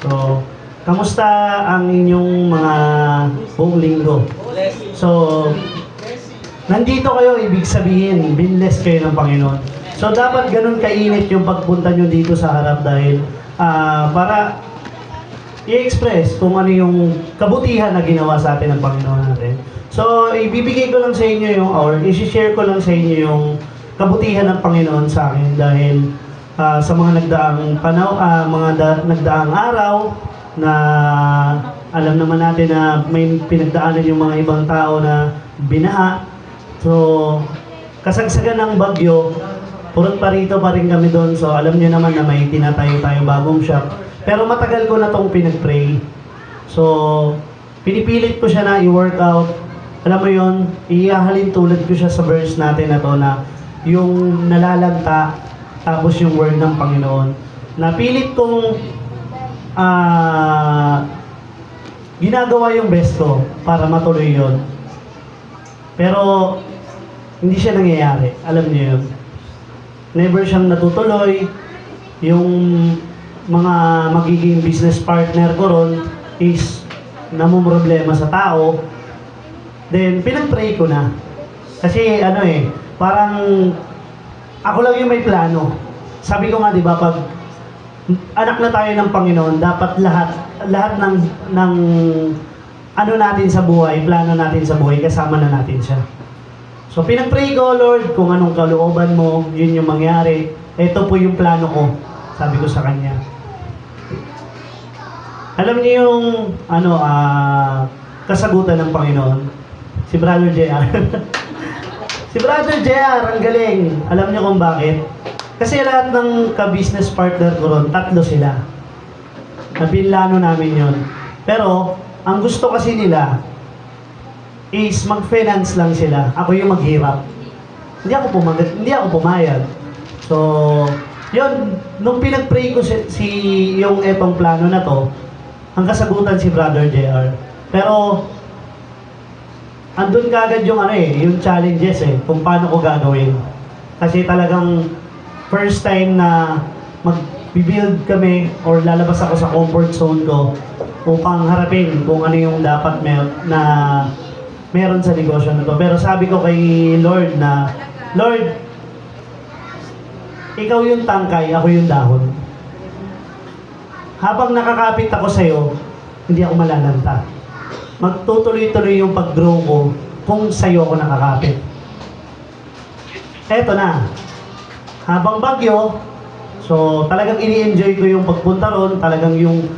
So, kamusta ang inyong mga buong linggo? So, nandito kayo, ibig sabihin, binless kayo ng Panginoon. So, dapat ganun kainit yung pagpunta nyo dito sa harap dahil para i-express kung ano yung kabutihan na ginawa sa atin ng Panginoon natin. So, ibibigay ko lang sa inyo yung, or isi-share ko lang sa inyo yung kabutihan ng Panginoon sa akin dahil sa mga nagdaang nagdaang araw na alam naman natin na may pinagdaanan yung mga ibang tao na binaha. So, kasagsagan ng bagyo, purot pa rito pa rin kami doon. So, alam niyo naman na may tinatayo tayo bagong shop. Pero matagal ko na tong pinag-pray. So, pinipilit ko siya na i-workout. Alam mo yon, ihahalin tulad ko siya sa verse natin na to na yung nalalagta tapos yung word ng Panginoon. Napilit kong ginagawa yung best ko para matuloy yon. Pero hindi siya nangyayari. Alam niyo yun. Never siyang natutuloy. Yung mga magiging business partner ko ron is namumroblema sa tao. Then, pinag-pray ko na. Kasi parang ako lang yung may plano. Sabi ko nga, di ba, pag anak na tayo ng Panginoon, dapat lahat ng ano natin sa buhay, plano natin sa buhay, kasama na natin siya. So, pinag-pray ko, Lord, kung anong kalooban mo, yun yung mangyari. Ito po yung plano ko, sabi ko sa Kanya. Alam niyo yung, kasagutan ng Panginoon? Si Brother JR. Si Brother JR, ang galing. Alam niyo kung bakit? Kasi lahat ng ka-business partner ko ron, 3 sila. Napinlano namin yon. Pero, ang gusto kasi nila is mag-finance lang sila. Ako yung maghirap. Hindi ako pumayag. So, yun, nung pinag-pray ko yung etong plano na to, ang kasagutan si Brother JR. Pero, andun kagad yung yung challenges kung paano ko gagawin. Kasi talagang first time na mag-build kami or lalabas ako sa comfort zone ko upang harapin kung ano yung dapat meron sa negosyo na to. Pero sabi ko kay Lord na, Lord, ikaw yung tangkay, ako yung dahon. Habang nakakapit ako sa'yo, hindi ako malalanta. Magtutuloy-tuloy yung pag-grow ko kung sa'yo ako nakakapit. Eto na. Habang bagyo, so talagang ini-enjoy ko yung pagpunta ron, talagang yung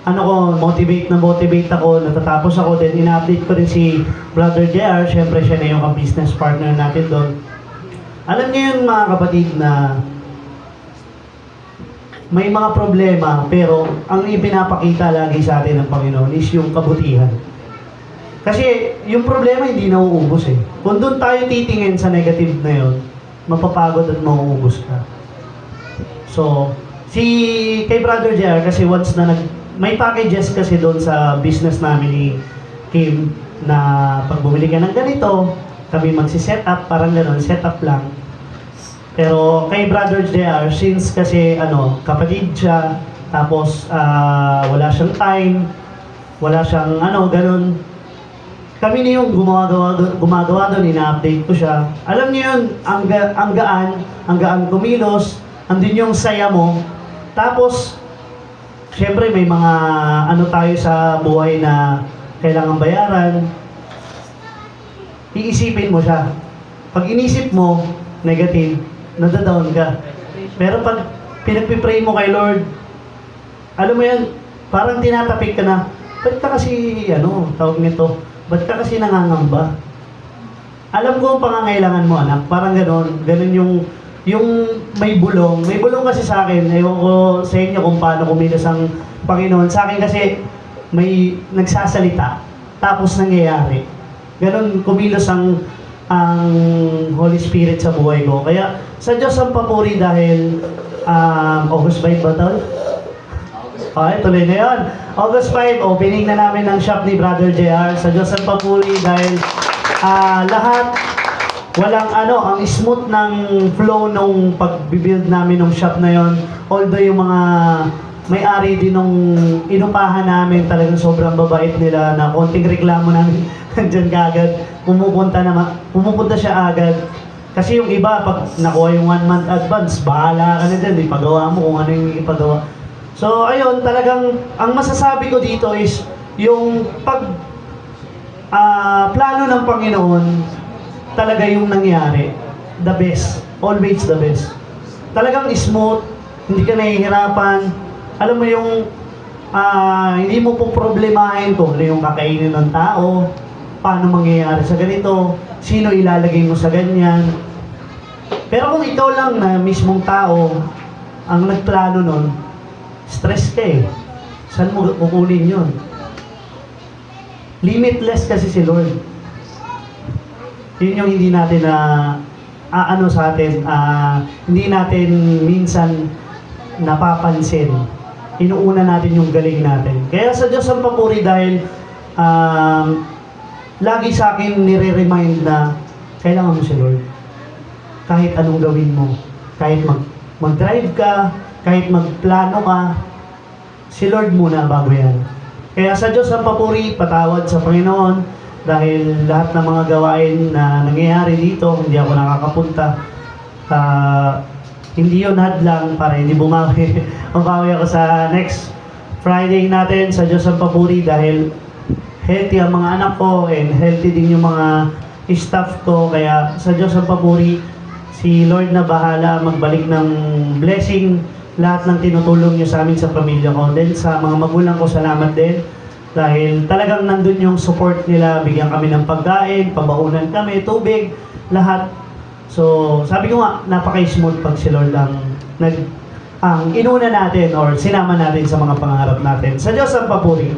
motivate ako, natatapos ako, then ina-update ko rin si Brother JR, syempre siya na yung business partner natin doon. Alam niyo yun mga kapatid na may mga problema, pero ang ipinapakita lagi sa atin ng Panginoon is yung kabutihan. Kasi yung problema hindi nauubos Kung doon tayo titingin sa negative na yun, mapapagod at mauubos ka. So, kay Brother JR, kasi once na may packages kasi doon sa business namin ni Kim na pag bumili ka ng ganito, kami magsi-set up, parang gano'n, set up lang. Pero kay Brother JR, since kasi kapatid siya, tapos wala siyang time, wala siyang gano'n, kami na yung gumagawa doon, ina-update ko siya. Alam niyo yun, ang gaan kumilos, andun yung saya mo. Tapos, syempre may mga tayo sa buhay na kailangan bayaran. Iisipin mo siya. Pag inisip mo, negative, nadadown ka. Pero pag pinagpipray mo kay Lord, alam mo yan, parang tinatapik ka na, ba't ka kasi, tawag nito, ba't ka kasi nangangamba? Alam ko ang pangangailangan mo, anak. Parang ganun yung may bulong. May bulong kasi sa akin. Ewan ko sa inyo kung paano kumilos ang Panginoon. Sa akin kasi may nagsasalita, tapos nangyayari. Ganun kumilos ang Holy Spirit sa buhay ko. Kaya sa Diyos ang papuri dahil August 5 ba ito? Okay, tuloy na yun. August 5, opening na namin ng shop ni Brother JR. Sa Diyos ang papuri dahil lahat, walang ang smooth ng flow nung pag-build namin ng shop na yon. Although yung mga may-ari din nung inupahan namin, talagang sobrang babait nila na konting reklamo namin, dyan kaagad, pumupunta siya agad. Kasi yung iba, pag nakuha yung 1 month advance, bahala ka na dyan, ipagawa mo kung ano yung ipagawa. So, ayun, talagang, ang masasabi ko dito is, yung plano ng Panginoon, talaga yung nangyari. The best. Always the best. Talagang smooth, hindi ka nahihirapan. Alam mo yung, hindi mo po problemahin kung ano yung kakainin ng tao, paano mangyayari sa ganito, sino ilalagay mo sa ganyan. Pero kung ikaw lang na mismong tao ang nagplano nun, stress ka eh. Saan mo kukunin yun? Limitless kasi si Lord. Yun yung hindi natin sa atin, hindi natin minsan napapansin. Inuuna natin yung galing natin. Kaya sa Diyos ang papuri dahil lagi sa akin nire-remind na kailangan mo si Lord. Kahit anong gawin mo, kahit mag-drive ka, kahit magplano ka, si Lord muna bago yan. Kaya sa Diyos ang papuri, patawad sa Panginoon dahil lahat ng mga gawain na nangyayari dito, hindi ako nakakapunta. Hindi yun hadlang para hindi bumawi. Mabawi ako sa next Friday natin sa Diyos ang papuri dahil healthy ang mga anak ko and healthy din yung mga staff ko. Kaya sa Diyos ang papuri, si Lord na bahala magbalik ng blessing lahat ng tinutulong niyo sa amin sa pamilya ko. Then sa mga magulang ko, salamat din. Dahil talagang nandun yung support nila, bigyan kami ng pagkain, pabaunan kami, tubig, lahat. So, sabi ko nga, napaka-smooth pag si Lord ang inuna natin or sinama natin sa mga pangarap natin. Sa Diyos ang papuri.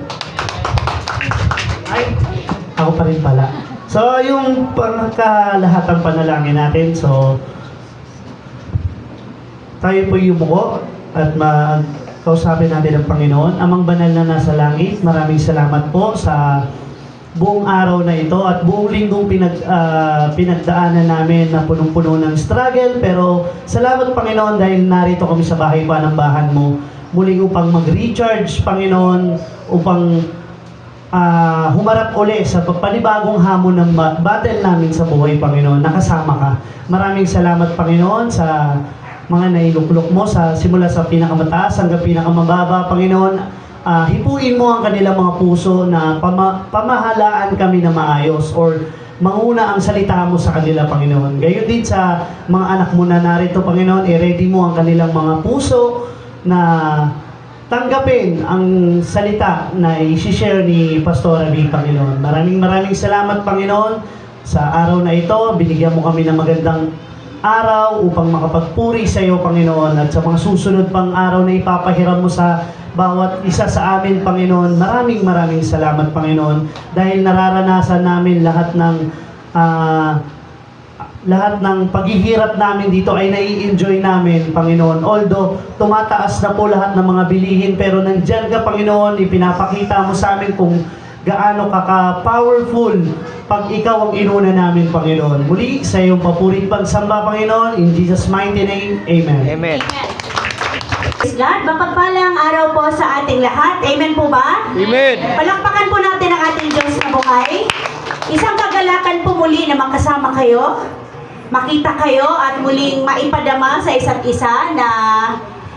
Ay, ako pa rin pala. So, yung pangkalahatang panalangin natin, so, tayo po yumuko at kausapin natin ang Panginoon. Amang banal na nasa langit, maraming salamat po sa buong araw na ito at buong linggong pinagdaanan namin na punong-puno ng struggle. Pero salamat Panginoon dahil narito kami sa bahay panambahan mo. Muling upang mag-recharge Panginoon, upang humarap uli sa panibagong hamon ng battle namin sa buhay Panginoon. Nakasama ka. Maraming salamat Panginoon sa mga nailuklok mo simula sa pinakamataas hanggang pinakamababa, Panginoon. Hipuin mo ang kanilang mga puso na pamahalaan kami na maayos or manguna ang salita mo sa kanila, Panginoon. Gayon din sa mga anak mo na narito, Panginoon, i-ready mo ang kanilang mga puso na tanggapin ang salita na i-share ni Pastor Abby, Panginoon. Maraming salamat, Panginoon, sa araw na ito. Binigyan mo kami ng magandang araw upang makapagpuri sa iyo, Panginoon, at sa mga susunod pang araw na ipapahiram mo sa bawat isa sa amin, Panginoon. Maraming salamat, Panginoon, dahil nararanasan namin lahat ng paghihirap namin dito ay nai-enjoy namin, Panginoon. Although tumataas na po lahat ng mga bilihin, pero nandyan ka, Panginoon, ipinapakita mo sa amin kung gaano ka-powerful pag ikaw ang inuna namin, Panginoon. Muli, sa iyong papuring pagsamba, Panginoon, in Jesus' mighty name, Amen. Amen. Praise God, mapagpalang araw po sa ating lahat. Amen po ba? Amen. Palakpakan po natin ang ating Diyos na buhay. Isang kagalakan po muli na makasama kayo, makita kayo at muling maipadama sa isa't isa na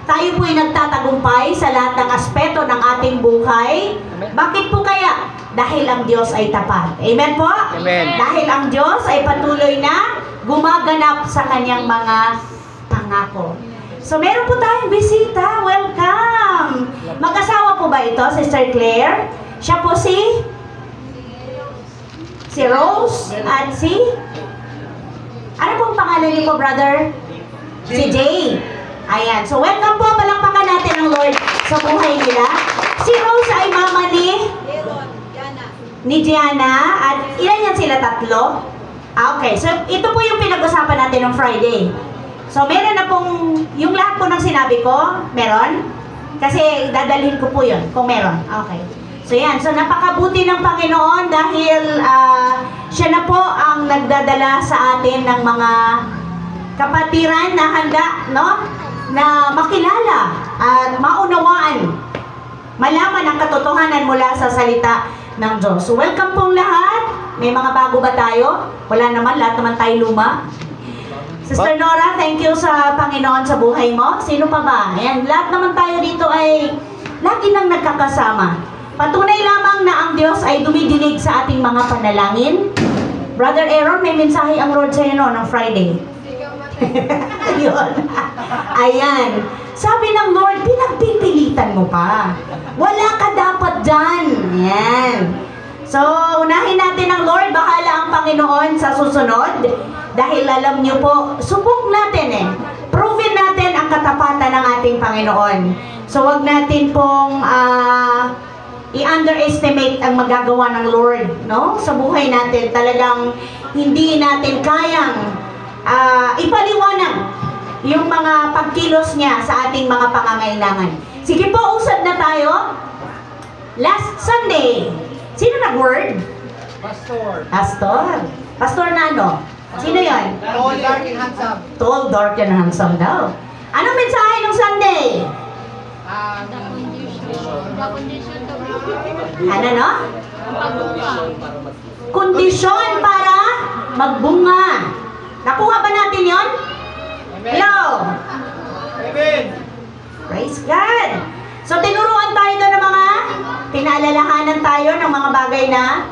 tayo po'y nagtatagumpay sa lahat ng aspeto ng ating buhay. Bakit po kaya? Dahil ang Diyos ay tapat. Amen po? Amen. Dahil ang Diyos ay patuloy na gumaganap sa kanyang mga pangako. So, meron po tayong bisita. Welcome! Mag-asawa po ba ito, Sister Claire? Siya po si Rose at ano pong pangalan niyo po, brother? Si Jay. Ayan. So, welcome po. Palakpakan natin ang Lord sa buhay nila. Si Rose ay mama ni Gianna. At ilan yan sila? 3? Okay. So, ito po yung pinag-usapan natin ng Friday. So, meron na pong, yung lahat po ng sinabi ko, meron? Kasi dadalhin ko po yun, kung meron. Okay. So, yan. So, napakabuti ng Panginoon dahil siya na po ang nagdadala sa atin ng mga kapatiran na handa, no? na makilala at maunawaan, malaman ang katotohanan mula sa salita ng Diyos. So, welcome pong lahat. May mga bago ba tayo? Wala naman, lahat naman tayo luma. Sister Nora, thank you sa Panginoon sa buhay mo. Sino pa ba? Ayan, lahat naman tayo dito ay lagi nang nagkakasama. Patunay lamang na ang Diyos ay dumidinig sa ating mga panalangin. Brother Aaron, may mensahe ang Lord sa'yo no, ng Friday. Ayun. Ayan. Sabi ng Lord, pinagpipilitan mo pa. Wala ka dapat dyan. Ayan. So, unahin natin ang Lord. Bahala ang Panginoon sa susunod. Dahil alam niyo po, subok natin Proven natin ang katapatan ng ating Panginoon. So, wag natin pong i-underestimate ang magagawa ng Lord, no? Sa buhay natin, talagang hindi natin kayang ipaliwanag yung mga pagkilos niya sa ating mga pangangailangan. Sige po, usad na tayo. Last Sunday, sino nag-word? Pastor. Pastor na ano? Sino yun? Tall, dark, and handsome. Tall, dark, and handsome daw. Anong mensahe ng Sunday? Ano no? Kondisyon para magbunga. Nakuha ba natin yon? Hello? Amen. Praise God! So, tinuruan tayo doon ng mga, pinaalalahanan tayo ng mga bagay na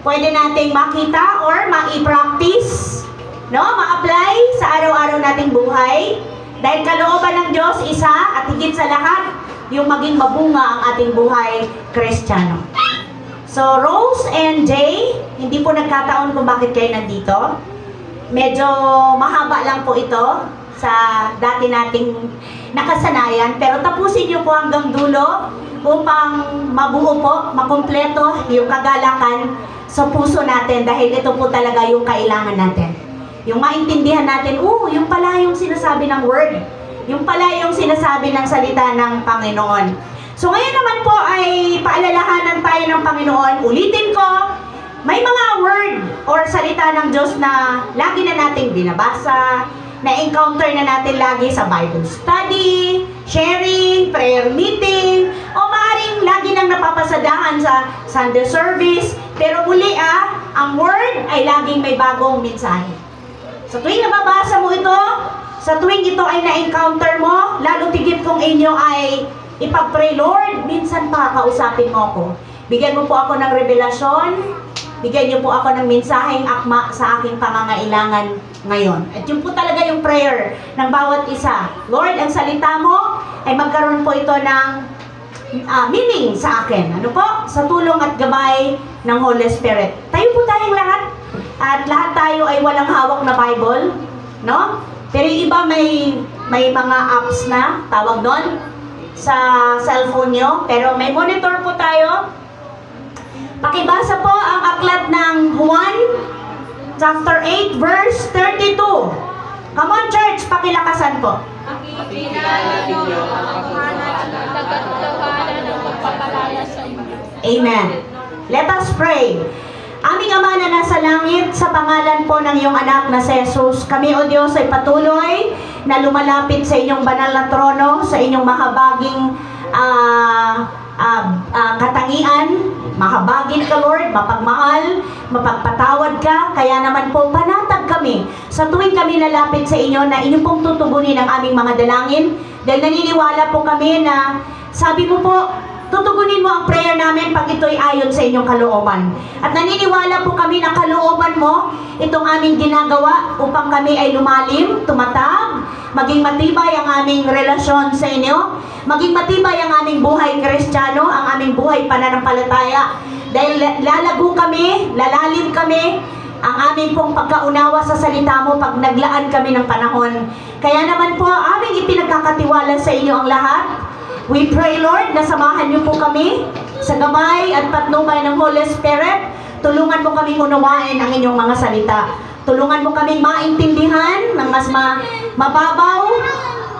pwede nating makita or ma-i-practice, no? Ma-apply sa araw-araw nating buhay. Dahil kalooban ng Diyos, isa at higit sa lahat, yung maging mabunga ang ating buhay Kristiyano. So, Rose and Jay, hindi po nagkataon kung bakit kayo nandito. Medyo mahaba lang po ito sa dati nating nakasanayan. Pero tapusin niyo po hanggang dulo upang mabuo po, makumpleto yung kagalakan sa puso natin. Dahil ito po talaga yung kailangan natin. Yung maintindihan natin, yung pala yung sinasabi ng word. Yung pala yung sinasabi ng salita ng Panginoon. So ngayon naman po ay paalalahanan tayo ng Panginoon. Ulitin ko, may mga word or salita ng Diyos na lagi na nating binabasa, na-encounter na natin lagi sa Bible study, sharing, prayer meeting, o maaaring lagi nang napapasadahan sa Sunday service. Pero muli ang word ay laging may bagong mensahe. Sa tuwing nababasa mo ito, sa tuwing ito ay na-encounter mo, lalo tigit kung inyo ay ipag-pray, Lord, minsan pa kausapin mo ako. Bigyan mo po ako ng revelasyon, bigyan niyo po ako ng mensaheng akma sa aking pangangailangan ngayon. At yun po talaga yung prayer ng bawat isa. Lord, ang salita mo ay magkaroon po ito ng meaning sa akin. Ano po? Sa tulong at gabay ng Holy Spirit. Tayo po tayong lahat. At lahat tayo ay walang hawak na Bible. No? Pero yung iba may mga apps na, tawag doon, sa cellphone nyo. Pero may monitor po tayo. Pakibasa po ang aklat ng Juan, chapter 8, verse 32. Come on, church, pakilakasan po. Amen. Let us pray. Aming Ama na nasa langit, sa pangalan po ng iyong anak na si Jesus, kami o Diyos ay patuloy na lumalapit sa inyong banal na trono, sa inyong mahabaging katangian. Mahabagin ka, Lord, mapagmahal, mapagpatawad ka. Kaya naman po, panatag kami sa tuwing kami lalapit sa inyo na inyo pong tutugunin ang aming mga dalangin. Dahil naniniwala po kami na, sabi mo po, tutugunin mo ang prayer namin pag ito'y ayon sa inyong kalooban. At naniniwala po kami na kalooban mo itong aming ginagawa upang kami ay lumalim, tumatag, maging matibay ang aming relasyon sa inyo, maging matibay ang aming buhay Kristiyano, ang aming buhay pananampalataya. Dahil lalago kami, lalalim kami, ang aming pong pagkaunawa sa salita mo pag naglaan kami ng panahon. Kaya naman po, aming ipinagkakatiwala sa inyo ang lahat. We pray, Lord, na samahan niyo po kami sa gabay at patnubay ng Holy Spirit. Tulungan mo kaming unawain ang inyong mga salita. Tulungan mo kaming maintindihan ng mas mababaw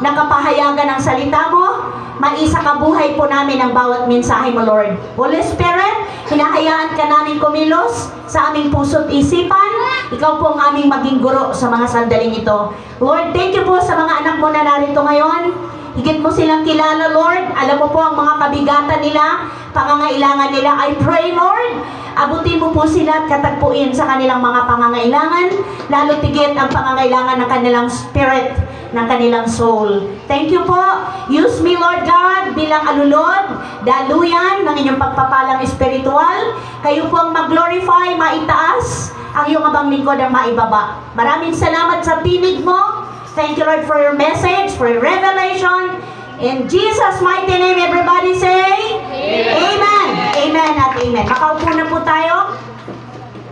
na kapahayagan ng salita mo. Maisa kabuhay po namin ang bawat mensahe mo, Lord. Holy Spirit, hinahayaan ka namin kumilos sa aming puso't isipan. ikaw po ang aming maging guro sa mga sandaling ito. Lord, thank you po sa mga anak mo na narito ngayon. Higit mo silang kilala, Lord. Alam mo po ang mga kabigatan nila, pangangailangan nila. I pray, Lord, abutin mo po sila at katagpuin sa kanilang mga pangangailangan, lalo tigit ang pangangailangan ng kanilang spirit, ng kanilang soul. Thank you po. Use me, Lord God, bilang alulod, daluyan ng inyong pagpapalang espiritual. Kayo po ang mag-glorify, maitaas, ang iyong abang lingkod ang maibaba. Maraming salamat sa tinig mo. Thank you, Lord, for your message, for your revelation. In Jesus' mighty name, everybody say, Amen. Amen at amen. Makaupo na po tayo.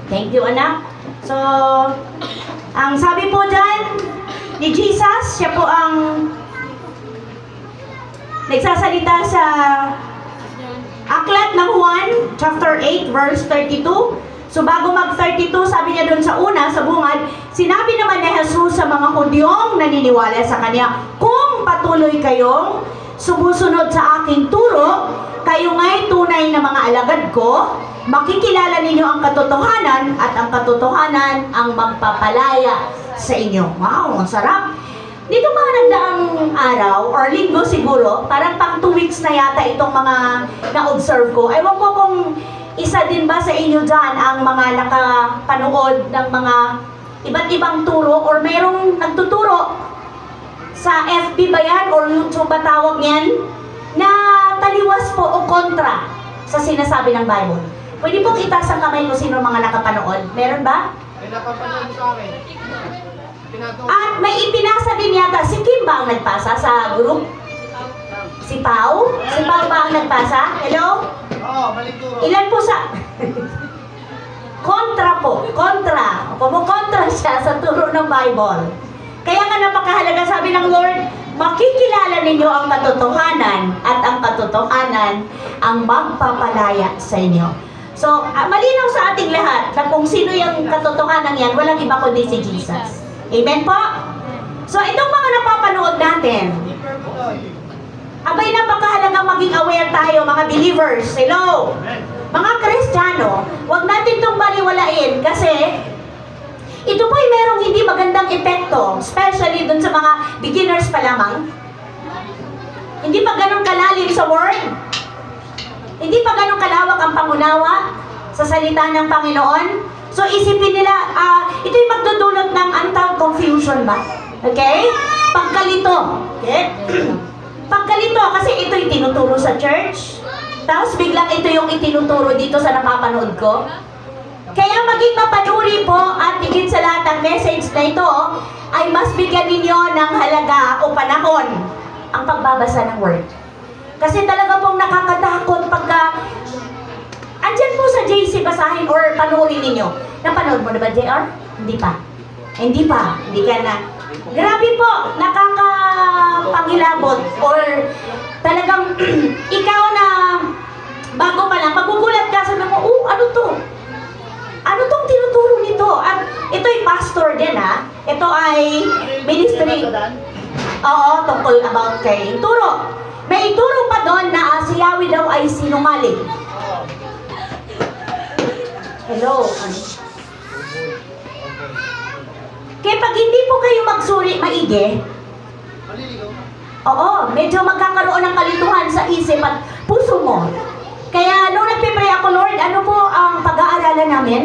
Thank you, anak. So, ang sabi po dyan ni Jesus, siya po ang nagsasalita sa Aklat ng Juan, chapter 8, verse 32. So bago mag-32, sabi niya doon sa una, sa bungad, sinabi naman ni Jesus sa mga Hudyong naniniwala sa Kanya, kung patuloy kayong sumusunod sa aking turo, kayo nga'y tunay na mga alagad ko, makikilala ninyo ang katotohanan at ang katotohanan ang magpapalaya sa inyo. Wow, ang sarap! Dito mga nagdaang araw, or linggo siguro, parang pang 2 weeks na yata itong mga na-observe ko. Ewan ko kung isa din ba sa inyo dyan ang mga nakapanood ng mga iba't ibang turo or mayroong nagtuturo sa FB ba yan or YouTube ba tawag yan na taliwas po o kontra sa sinasabi ng Bible. Pwede pong itaas ang kamay ko sino mga nakapanood. Meron ba? May napapanood sa akin. At may ipinasa din yata, si Kim ba ang nagpasa sa group? Si Pau? Si Pau ba ang nagpasa? Hello? Oo, maliguro. Ilan po sa... kontra po. Kontra. Kumukontra siya sa turo ng Bible. Kaya nga napakahalaga, sabi ng Lord, makikilala ninyo ang katotohanan at ang katotohanan ang magpapalaya sa inyo. So, malinaw sa ating lahat na kung sino yung katotohanan yan, walang iba kundi si Jesus. Amen po? So, itong mga napapanood natin, abay, napakahalagang maging aware tayo, mga believers. Hello? Mga Kristiyano, huwag natin itong baliwalain kasi ito po ay merong hindi magandang epekto, especially dun sa mga beginners pa lamang. Hindi pa ganun kalalim sa word. Hindi pa ganun kalawak ang pangunawa sa salita ng Panginoon. So isipin nila, ito'y magdudulot ng antang confusion ba? Okay? Pagkalito. Okay? Pagkalito kasi ito'y tinuturo sa church. Tapos biglang ito yung itinuturo dito sa napapanood ko. Kaya maging mapanuri po at higit sa lahat ng message na ito ay mas bigyan ninyo ng halaga o panahon ang pagbabasa ng word. Kasi talaga pong nakakatakot pagka andyan po sa JC basahin or panuorin ninyo. Napanood mo na ba, JR? Hindi pa. Hindi pa. Hindi ka na. Grabe po, nakakapangilabot or talagang ikaw na bago pa lang, magugulat ka sa mga, ano to? Ano tong tinuturo nito? At ito'y pastor din ha. Ito ay ministry. Oo, tungkol about kay turo. May turo pa doon na si Yahweh daw ay sinungaling. Hello. Kaya pag hindi po kayo magsuri maigi, oo, medyo magkakaroon ng kalituhan sa isip at puso mo. Kaya nung nagpipray ako, Lord, ano po ang pag-aaralan namin?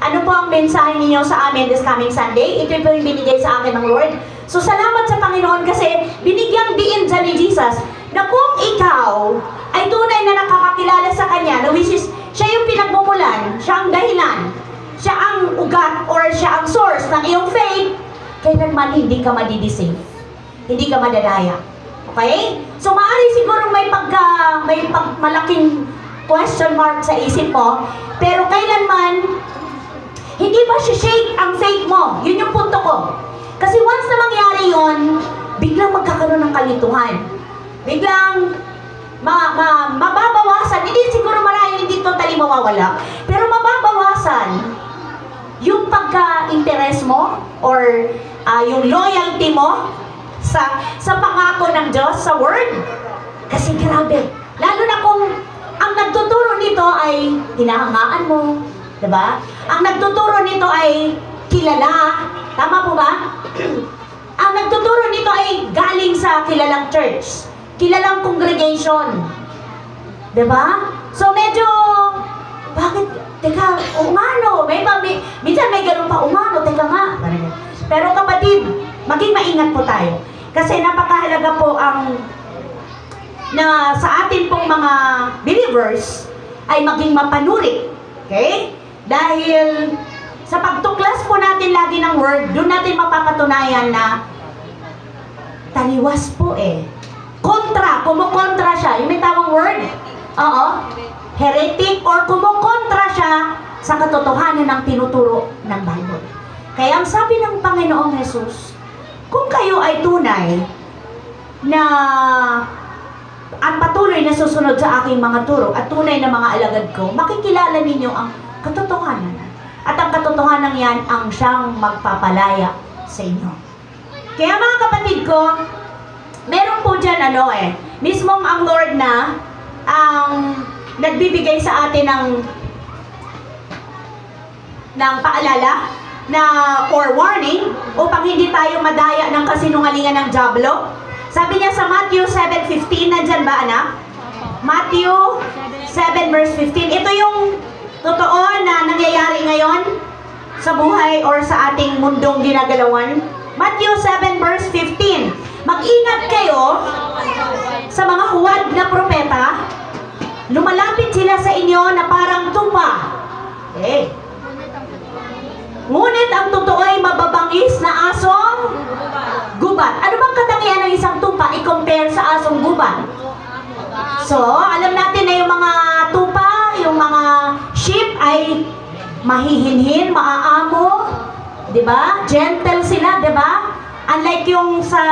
Ano po ang mensahe ninyo sa amin this coming Sunday? Ito po yung binigay sa akin ng Lord. So salamat sa Panginoon kasi binigyang diin dyan ni Jesus na kung ikaw ay tunay na nakakakilala sa Kanya, na which is siya yung pinagmumulan, siya ang dahilan, siya ang ugat or siya ang source ng iyong faith, kailanman hindi ka madideceive. Hindi ka madadaya. Okay? So maaari siguro may malaking question mark sa isip mo, pero kailanman hindi ba shake ang faith mo? Yun yung punto ko. Kasi once na mangyari yun, biglang magkakaroon ng kalituhan. Biglang mababawasan. Hindi siguro marahil hindi totally mawawala, pero mababawasan yung pagka-interest mo or yung loyalty mo sa pangako ng Diyos, sa Word. Kasi grabe. Lalo na kung ang nagtuturo nito ay hinahangaan mo. Diba? Ang nagtuturo nito ay kilala. Tama po ba? Ang nagtuturo nito ay galing sa kilalang church, kilalang congregation. Diba? So medyo, bakit, teka, umano, minsan may ganun pa, umano, teka nga. Pero kapatid, maging maingat po tayo. Kasi napakahalaga po na sa atin pong mga believers ay maging mapanuri. Okay? Dahil sa pagtuklas po natin lagi ng word, doon natin mapapatunayan na taliwas po kumukontra siya. Yung may tawang word? Oo. Heretic or kumukontra siya sa katotohanan ng tinuturo ng Bible. Kaya ang sabi ng Panginoong Jesus, kung kayo ay tunay na at patuloy na susunod sa aking mga turo at tunay na mga alagad ko, makikilala ninyo ang katotohanan. At ang katotohanan yan ang siyang magpapalaya sa inyo. Kaya mga kapatid ko, meron po dyan mismong ang Lord na ang nagbibigay sa atin ng paalala or warning upang hindi tayo madaya ng kasinungalingan ng dyablo. Sabi niya sa Matthew 7:15, nandyan ba anak? Matthew 7 verse 15. Ito yung totoo na nangyayari ngayon sa buhay or sa ating mundong ginagalawan. Matthew 7 verse 15. Mag-ingat kayo sa mga huwad na propeta. Lumalapit sila sa inyo na parang tupa. Ngunit ang totoo ay mababangis na asong gubat. Ano bang katangian ng isang tupa i-compare sa asong gubat? So, alam natin na yung mga tupa, yung mga sheep ay mahihinhin, maaamo, di ba? Gentle sila, di ba? Unlike yung sa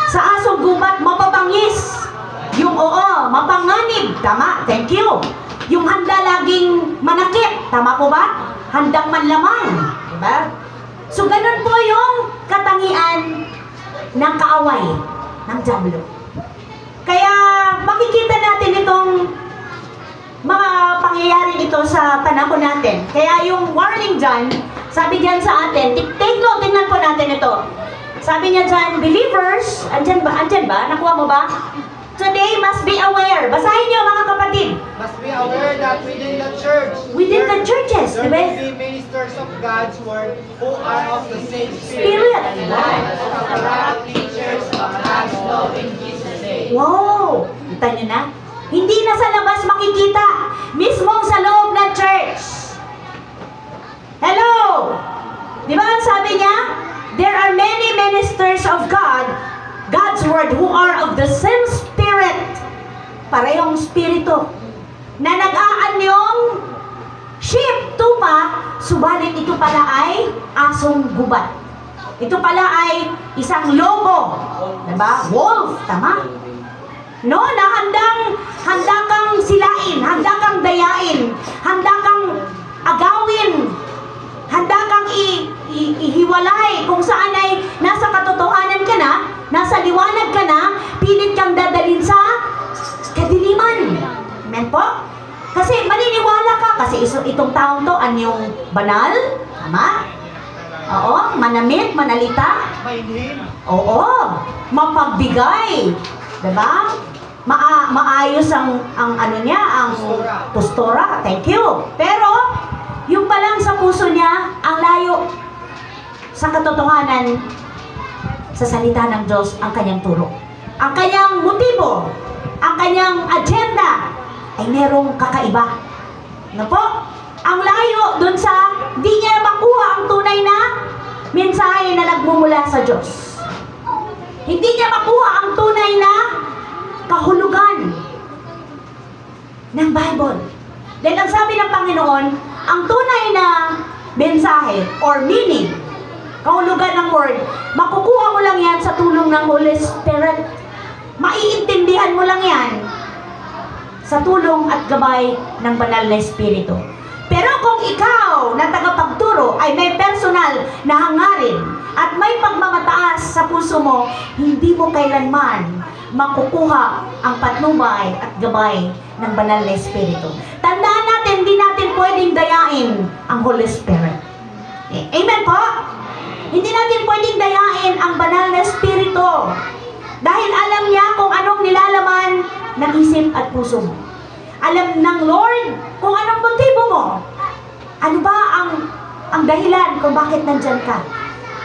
asong gubat, mababangis. Yung mapanganib. Tama, thank you. Yung handa laging manakit. Tama po ba? Handang manlamang. Diba? So, ganun po yung katangian ng kaaway ng dyablo. Kaya, makikita natin itong mga pangyayari dito sa panahon natin. Kaya yung warning dyan, sabi dyan sa atin, tingnan po natin ito. Sabi niya dyan, believers, andyan ba? Nakuha mo ba? Today must be aware. Basahin niyo mga kapatid. Must be aware that within the church, Within the churches, there diba? will be ministers of God's word who are of the same Spirit. and life, corrupt teachers of God's law in Jesus' name. Wow! Kita niyo na? Hindi na sa labas makikita. Mismong sa loob ng church. Hello! Di ba ang sabi niya? There are many ministers of God's word who are of the same spirit. Parehong spirito. Na nag-aanyong sheep, tupa, subalit ito pala ay asong gubat. Ito pala ay isang lobo. Diba? Wolf, tama? No, na handa kang silain, handa kang dayain, handa kang agawin, handa kang ihiwalay kung saan ay nasa katotohanan ka na, nasa liwanag ka na, pilit kang dadalhin sa kadiliman. Amen po? Kasi maniniwala ka, kasi itong taong to, anyong banal, tama? Oo, manamit, manalita. Mainhin. Oo, mapagbigay. Diba? Maayos ang ano niya, ang postura. Thank you. Pero, yung palang sa puso niya, ang layo sa katotohanan sa salita ng Diyos, ang kanyang turo. Ang kanyang motibo, ang kanyang agenda, ay merong kakaiba. Ano po? Ang layo dun sa di niya makuha ang tunay na mensahe na nagmumula sa Diyos. Hindi niya makuha ang tunay na kahulugan ng Bible. Dahil ang sabi ng Panginoon, ang tunay na mensahe or meaning, kahulugan ng word, makukuha mo lang yan sa tulong ng Holy Spirit. Maiintindihan mo lang yan sa tulong at gabay ng banal na Espiritu. Pero kung ikaw na tagapagturo ay may personal na hangarin at may pagmamataas sa puso mo, hindi mo kailanman makukuha ang patnubay at gabay ng banal na Espiritu. Tandaan natin, hindi natin pwedeng dayain ang Holy Spirit. Amen po? Hindi natin pwedeng dayain ang banal na Espiritu. Dahil alam niya kung anong nilalaman ng isip at puso mo. Alam ng Lord kung anong motibo mo. Ano ba ang dahilan kung bakit nandyan ka?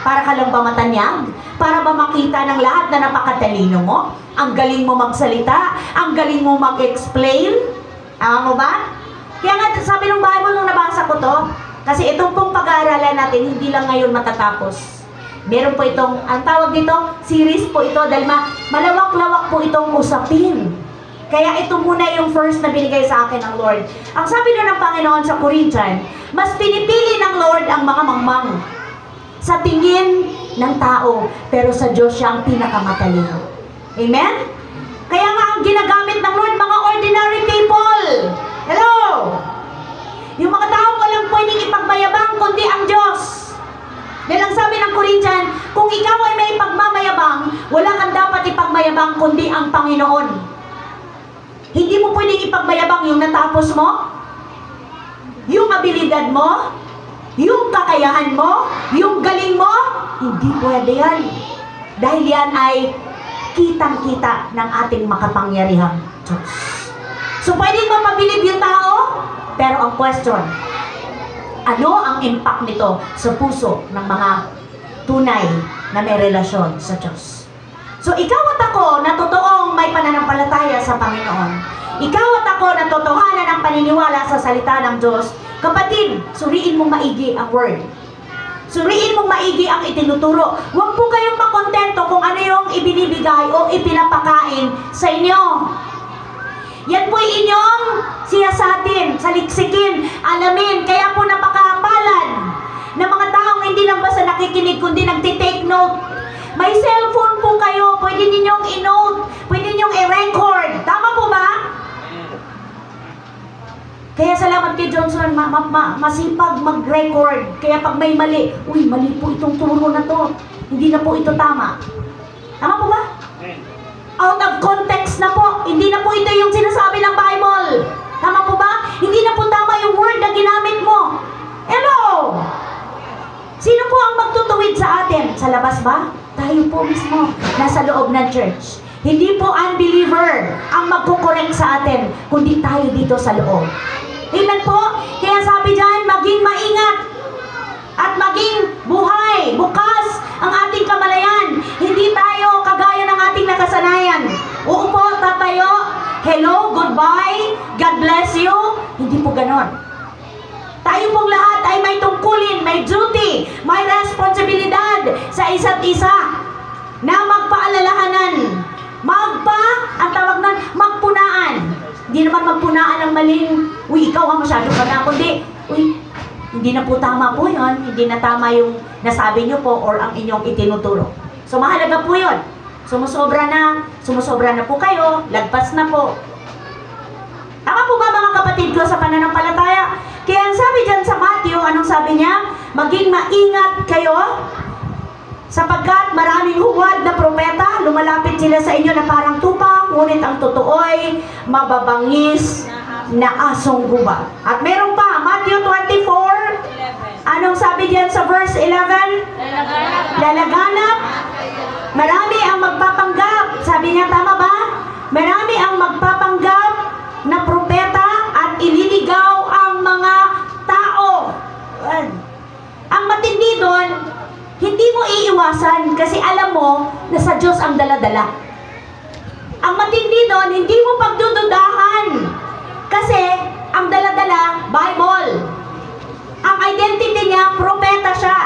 Para ka lang ba matanyag? Para ba makita ng lahat na napakatalino mo? Ang galing mo magsalita? Ang galing mo mag-explain? Tama mo ba? Kaya nga sabi ng Bible nung nabasa ko to, kasi itong pong pag-aaralan natin, hindi lang ngayon matatapos. Meron po itong, ang tawag dito, series po ito, dahil malawak-lawak po itong usapin. Kaya ito muna yung first na binigay sa akin ng Lord. Ang sabi doon ng Panginoon sa Corinthian, mas pinipili ng Lord ang mga mangmang sa tingin ng tao, pero sa Diyos siya ang pinakamatalino. Amen? Kaya nga ang ginagamit ng Lord, mga ordinary people. Hello! Yung mga tao walang pwedeng ipagmayabang kundi ang Diyos. Dahil ang sabi ng Corinthian, kung ikaw ay may pagmamayabang, wala kang dapat ipagmayabang kundi ang Panginoon. Hindi mo pwedeng ipagmayabang yung natapos mo, yung abilidad mo, yung kakayahan mo, yung galing mo. Hindi pwede yan. Dahil yan ay kitang-kita ng ating makapangyarihang Diyos. So pwedeng mapabilib yung tao, pero ang question, ano ang impact nito sa puso ng mga tunay na may relasyon sa Diyos? So ikaw at ako na totoong may pananampalataya sa Panginoon, ikaw at ako na totohanan ang paniniwala sa salita ng Diyos, kapatid, suriin mong maigi ang word. Suriin mong maigi ang itinuturo. Huwag po kayong makontento kung ano yung ibinibigay o ipinapakain sa inyo. Yan po'y inyong siyasatin, saliksikin, alamin. Kaya po napakapalad na mga taong hindi lang basta nakikinig, kundi nagtitake note. May cellphone po kayo, pwede ninyong i-note, pwede ninyong i-record. Tama po ba? Kaya salamat kay Johnson, masipag mag-record. Kaya pag may mali, uy, mali po itong turo na to. Hindi na po ito tama. Tama po ba? Out of context na po. Hindi na po ito yung sinasabi ng Bible. Tama po ba? Hindi na po tama yung word na ginamit mo. Hello! Sino po ang magtutuwid sa atin? Sa labas ba? Tayo po mismo. Nasa loob ng church. Hindi po unbeliever ang magkukorek sa atin, kundi tayo dito sa loob. Amen po? Kaya sabi dyan, maging maingat at maging buhay, bukas ang ating kamalayan. Hindi tayo kagaya ng ating nakasanayan. Uupo, tatayo, hello, goodbye, God bless you. Hindi po ganon. Tayo pong lahat ay may tungkulin, may duty, may responsibilidad sa isa't isa na magpaalalahanan. Ang tawag nun, magpunaan. Hindi naman magpunaan ng maling, uy, ikaw ha, masyado ka na, kundi, uy, hindi na po tama po yun, hindi na tama yung nasabi nyo po or ang inyong itinuturo. So, mahalaga po yun. Sumusobra na po kayo, lagpas na po. Tama po ba mga kapatid ko sa pananampalataya? Kaya ang sabi dyan sa Matthew, anong sabi niya? Maging maingat kayo, sapagkat maraming huwad na propeta, lumalapit sila sa inyo na parang tupa, ngunit ang totoo'y mababangis na asong guba. At meron pa, Matthew 24, anong sabi diyan sa verse 11? Lalaganap. Marami ang magpapanggap. Sabi niya, tama ba? Marami ang magpapanggap na propeta at ililigaw ang mga tao. Ang matindi doon, hindi mo iiwasan kasi alam mo na sa Diyos ang daladala. Ang matindi doon, hindi mo pagdududahan kasi ang daladala, Bible. Ang identity niya, propeta siya.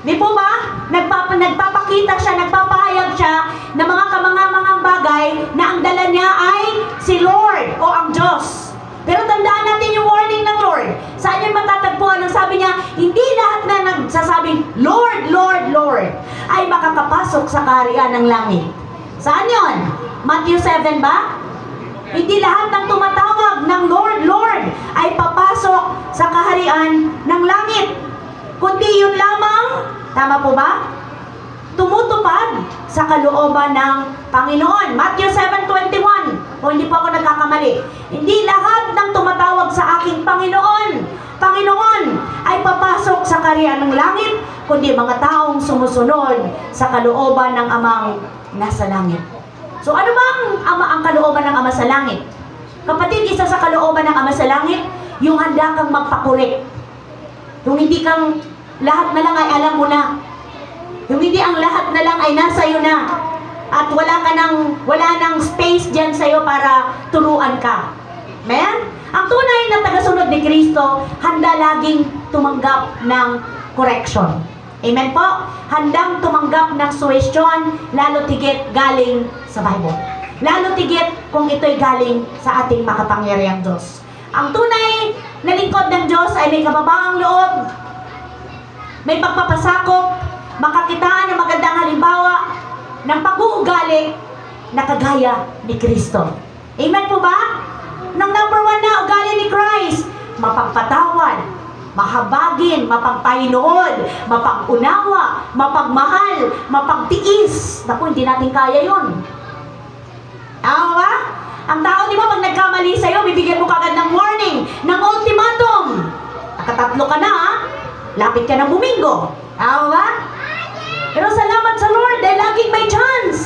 Di po ba? Nagpapakita siya, nagpapahayag siya ng mga kamangang bagay na ang dala niya ay si Lord o ang Diyos. Pero tandaan natin yung warning ng Lord. Saan yung matatagpuan? Ang sabi niya, hindi lahat na nagsasabing, Lord, Lord, Lord, ay makakapasok sa kaharian ng langit. Saan yun? Matthew 7 ba? Hindi lahat ng tumatawag ng Lord, Lord, ay papasok sa kaharian ng langit. Kundi yun lamang, tama po ba? Tumutupad sa kalooban ng Panginoon. Matthew 7:21. Kung hindi po ako nagkakamali. Hindi lahat ng tumatawag sa aking Panginoon, Panginoon, ay papasok sa kaharian ng langit, kundi mga taong sumusunod sa kalooban ng Amang nasa langit. So ano bang ang kalooban ng Ama sa langit? Kapatid, isa sa kalooban ng Ama sa langit, yung handa kang magpakorek. Yung hindi kang lahat na lang ay alam mo na. Yung hindi ang lahat na lang ay nasa iyo na. At wala nang space dyan sa'yo para turuan ka. Amen? Ang tunay na tagasunod ni Kristo, handa laging tumanggap ng correction. Amen po? Handang tumanggap ng suwestyon, lalo tigit galing sa Bible. Lalo tigit kung ito'y galing sa ating makapangyarihang Diyos. Ang tunay na lingkod ng Diyos ay may kababaang loob, may pagpapasakop, makakitaan ng magandang halimbawa ng pag-uugali na kagaya ni Kristo. Amen po ba? Nang number 1 na ugali ni Christ, mapagpatawad, mahabagin, mapagpahinood, mapagunawa, mapagmahal, mapagtiis. Naku, hindi natin kaya yun. Tama ba? Ang tao, di ba, pag nagkamali sa'yo, bibigyan mo kagad ng warning, ng ultimatum. Nakatatlo ka na, ha? Lapit ka ng bumingo. Tama ba? Pero salamat sa Lord dahil laging may chance.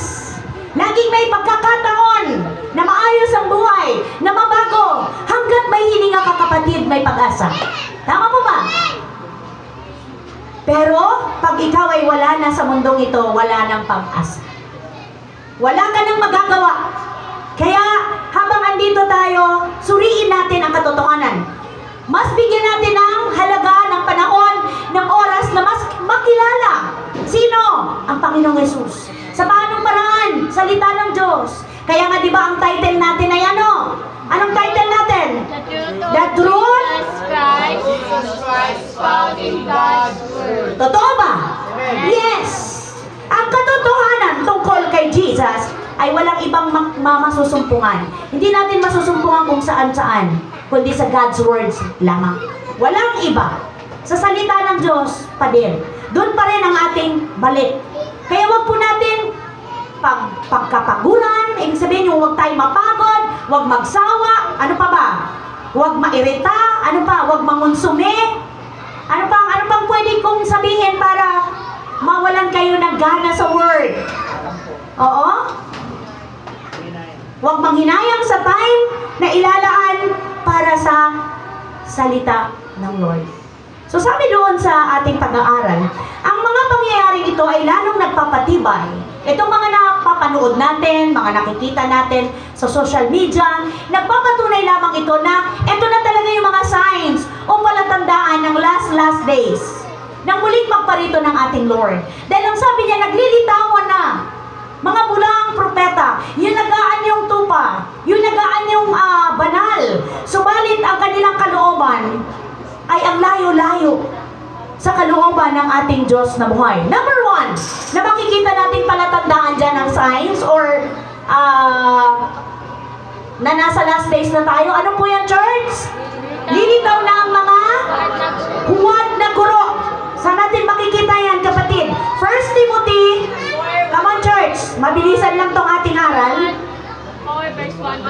Laging may pagkakataon na maayos ang buhay, na mabago. Hanggat may hininga ka, kapatid, may pag-asa. Tama po ba? Pero, pag ikaw ay wala na sa mundong ito, wala nang pag-asa. Wala ka nang magagawa. Kaya, habang andito tayo, suriin natin ang katotohanan. Mas bigyan natin ng halaga, ng panahon, ng oras na mas makilala. Sino? Ang Panginoong Jesus. Sa paanong paraan? Salita ng Diyos. Kaya nga, di ba, ang title natin ay ano? Anong title natin? The truth. Jesus Christ found in God's Word. Totoo ba? Yes. Ang katotohanan tungkol kay Jesus ay walang ibang masusumpungan. Hindi natin masusumpungan kung saan-saan, kundi sa God's words lamang. Walang iba. Sa salita ng Diyos pa din. Doon pa rin ang ating balik. Kaya wag po natin pagkapaguran, ibig sabihin yung wag tayo mapagod, wag magsawa, ano pa ba? Wag mairita, ano pa? Wag mangonsume. Ano pang pwede kong sabihin para mawalan kayo ng gana sa word? Oo? Huwag manghinayang sa time na ilalaan para sa salita ng Lord. So sabi doon sa ating pag-aaral, ang mga pangyayaring ito ay lalong nagpapatibay. Itong mga napapanood natin, mga nakikita natin sa social media, nagpapatunay lamang ito na ito na talaga yung mga signs o palatandaan ng last days ng muling pagparito ng ating Lord. Dahil ang sabi niya, naglilitawan na mga bulang propeta, yung nagaan yung tupa, yung nagaan yung banal, subalit ang kanilang kalooban ay ang layo-layo sa kalooban ng ating Diyos na buhay. Number 1, na makikita natin palatandaan dyan ng signs or na nasa last days na tayo. Ano po yan, church? Lilitaw na ang mga huwad na guro. Saan natin makikita yan, kapatid? 1 Timothy, come on, church. Mabilisan lang tong ating aral. 4 verse 1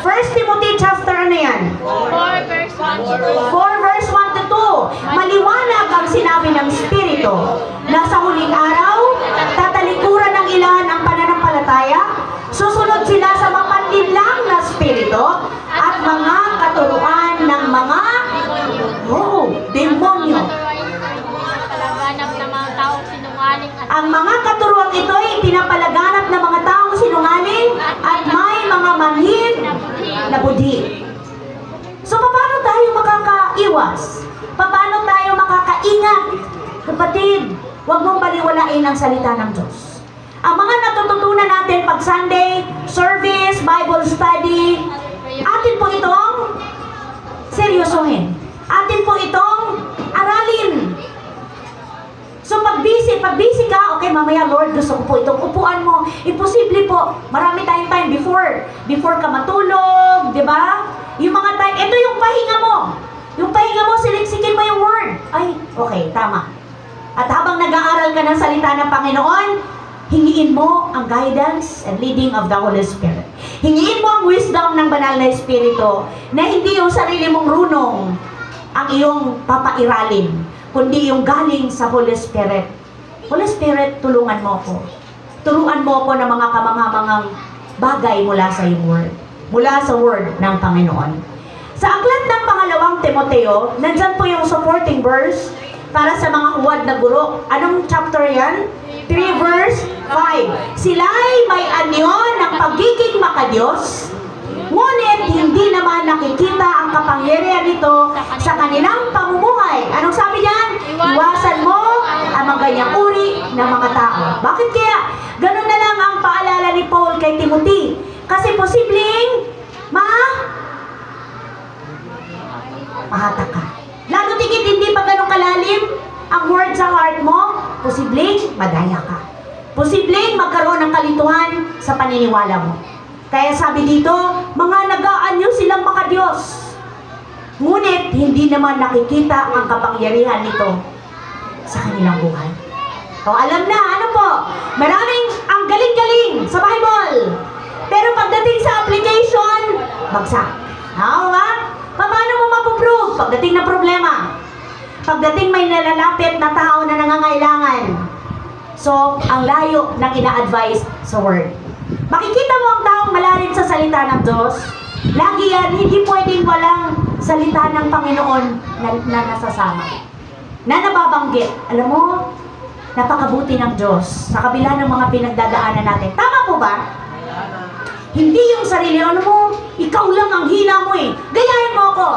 1 Timothy chapter ano yan? 4 verse 1 4 verse 1 to 2. Maliwanag ang sinabi ng Espiritu na sa huling araw, tatalikuran ng ilan ang pananampalataya, susunod sila sa mapanlinlang na Espiritu at mga katuruan ng mga demonyo. Palaganap ng mga taong sinungaling at Ang mga katuruan ito ay pinapalaganap ng mga taong sinungaling at may mga manhid na budhi. So, paano tayo makakaiwas? Paano tayo makakaingat? Kapatid, huwag mong baliwalain ang salita ng Diyos. Ang mga natututunan natin pag Sunday, service, Bible study, atin po itong seryosohin. Atin po itong aralin. So pag busy ka, okay, mamaya Lord, gusto ko po itong upuan mo. Imposible po. Marami tayong time before ka matulog, di ba? Yung mga time, ito yung pahinga mo. Yung pahinga mo, siliksikin mo yung word. Ay, okay, tama. At habang nag-aaral ka ng salita ng Panginoon, hingiin mo ang guidance and leading of the Holy Spirit. Hingiin mo ang wisdom ng banal na Espiritu na hindi yung sarili mong runong ang iyong papairalin, kundi yung galing sa Holy Spirit. Holy Spirit, tulungan mo ako. Turuan mo ako ng mga kamangha-manghang bagay mula sa iyong word. Mula sa word ng Panginoon. Sa aklat ng pangalawang Timoteo, nandyan po yung supporting verse para sa mga huwad na guro. Anong chapter yan? 3 verse 5. Sila'y may anyo ng pagiging makadiyos, ngunit hindi naman nakikita ang kapangyarihan nito sa kanilang pamumuhay. Anong sabi niyan? Iwasan mo ang mga ganyang uri ng mga tao. Bakit kaya? Ganun na lang ang paalala ni Paul kay Timothy. Kasi posibleng mahatak ka. Lalo tigit hindi pa ganun kalalim ang word sa heart mo, posibleng madaya ka. Posibleng magkaroon ng kalituhan sa paniniwala mo. Kaya sabi dito, mga nag-aanyo silang makadiyos, ngunit hindi naman nakikita ang kapangyarihan nito sa kanilang buhay. O alam na, ano po, maraming ang galing-galing sa Bible, pero pagdating sa application, bagsak. Tama ba? Paano mo mapuprove pagdating na problema? Pagdating may nalalapit na tao na nangangailangan. So, ang layo ng ina-advise sa word. Makikita mo ang taong malalim sa salita ng Diyos. Lagi yan, hindi pwedeng walang salita ng Panginoon na nasasama. Na nababanggit. Alam mo, napakabuti ng Diyos sa kabila ng mga pinagdadaanan natin. Tama po ba? Hindi yung sarili, ano mo, ikaw lang ang hina mo eh. Gayahin mo ako.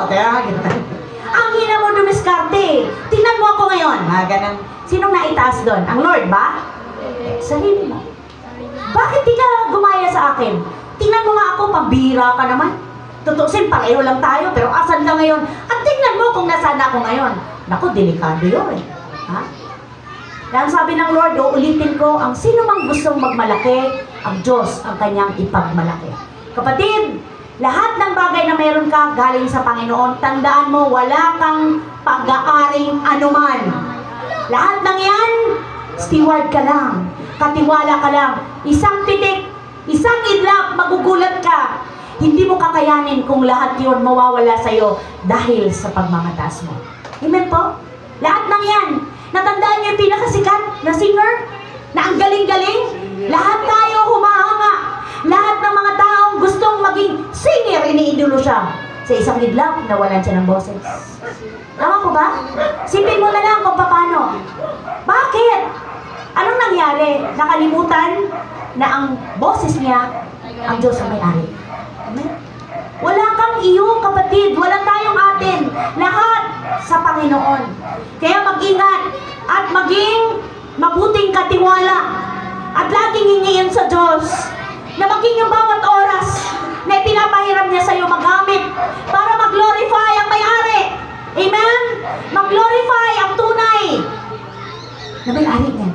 Ang hina mo dumiskarte. Tingnan mo ako ngayon. Ganun. Sinong naitaas doon? Ang Lord ba? Sarili mo. Bakit di ka gumaya sa akin? Tingnan mo nga ako, pambira ka naman. Tutusin, pareho lang tayo, pero asan ka ngayon? At tingnan mo kung nasaan ako ngayon. Naku, delikado yun eh. Ha? Dahil sabi ng Lord, uulitin ko, ang sino mang gustong magmalaki, ang Diyos ang kanyang ipagmalaki. Kapatid, lahat ng bagay na meron ka galing sa Panginoon, tandaan mo, wala kang pag-aaring anuman. Lahat ng yan, steward ka lang, katiwala ka lang. Isang pitik, isang idlap, magugulat ka. Hindi mo kakayanin kung lahat yun mawawala sa'yo dahil sa pagmamataas mo. Amen po? Lahat ng yan. Natandaan niyo yung pinakasikat na singer? Na ang galing-galing? Lahat tayo humahanga. Lahat ng mga taong gustong maging singer, iniidolo siya. Sa isang idlap, nawalan siya ng boses. Tama po ba? Sipin mo na lang kung paano. Bakit? Anong nangyari? Nakalimutan na ang boses niya, ang Diyos ang may-ari. Amen? Wala kang iyo, kapatid. Wala tayong atin. Lahat sa Panginoon. Kaya mag-ingat at maging mabuting katiwala at laging hingiin sa Diyos na maging yung bawat oras na ipinapahiram niya sa iyo magamit para mag-glorify ang may-ari. Amen? Mag-glorify ang tunay na may-ari niya.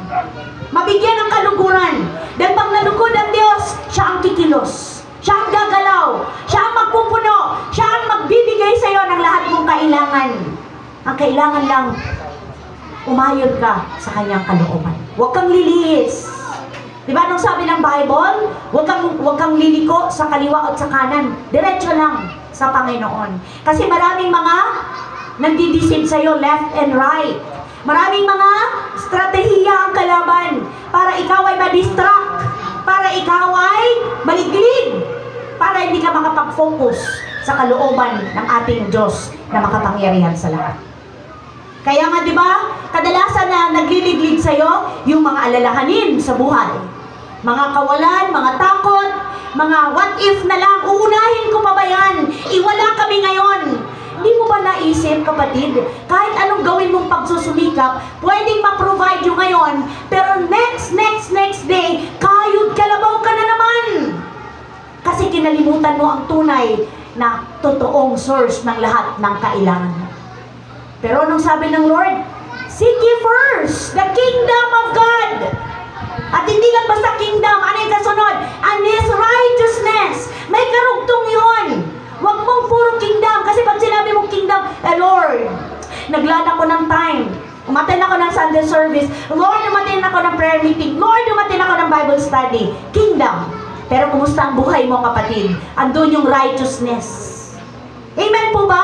Mabigyan ng kaluguran. Dahil pag nalugod ang Diyos, siya ang kikilos. Siya ang gagalaw. Siya ang magpupuno. Siya ang magbibigay sa iyo ng lahat mong kailangan. Ang kailangan lang, umayon ka sa kanyang kalooban. Huwag kang lilihis. Diba anong sabi ng Bible? Huwag kang liliko sa kaliwa at sa kanan. Diretso lang sa Panginoon. Kasi maraming mga nandidisip sa iyo left and right. Maraming mga strategiya ang kalaban para ikaw ay ma-distract, para ikaw ay maliglig, para hindi ka makapag-focus sa kalooban ng ating Diyos na makapangyarihan sa lahat. Kaya nga, di ba, kadalasan na nagliliglig sa'yo yung mga alalahanin sa buhay. Mga kawalan, mga takot, mga what if na lang, uunahin ko pa ba yan? Iwala kami ngayon. Hindi mo ba naisip, kapatid, kahit anong gawin mong pagsusumikap, pwedeng ma-provide yung ngayon, pero next day, kayod kalabaw ka na naman. Kasi kinalimutan mo ang tunay na totoong source ng lahat ng kailangan mo. Pero anong sabi ng Lord? Seek ye first the kingdom of God. At hindi lang basta kingdom, ano yung kasunod? And His righteousness. May karugtong yun. Huwag mong puro kingdom. Kasi pag sinabi mong kingdom, Lord, naglaan ako ng time. Umattend ako ng Sunday service. Lord, umattend ako ng prayer meeting. Lord, umattend ako ng Bible study. Kingdom. Pero kumusta ang buhay mo, kapatid? Andun yung righteousness. Amen po ba?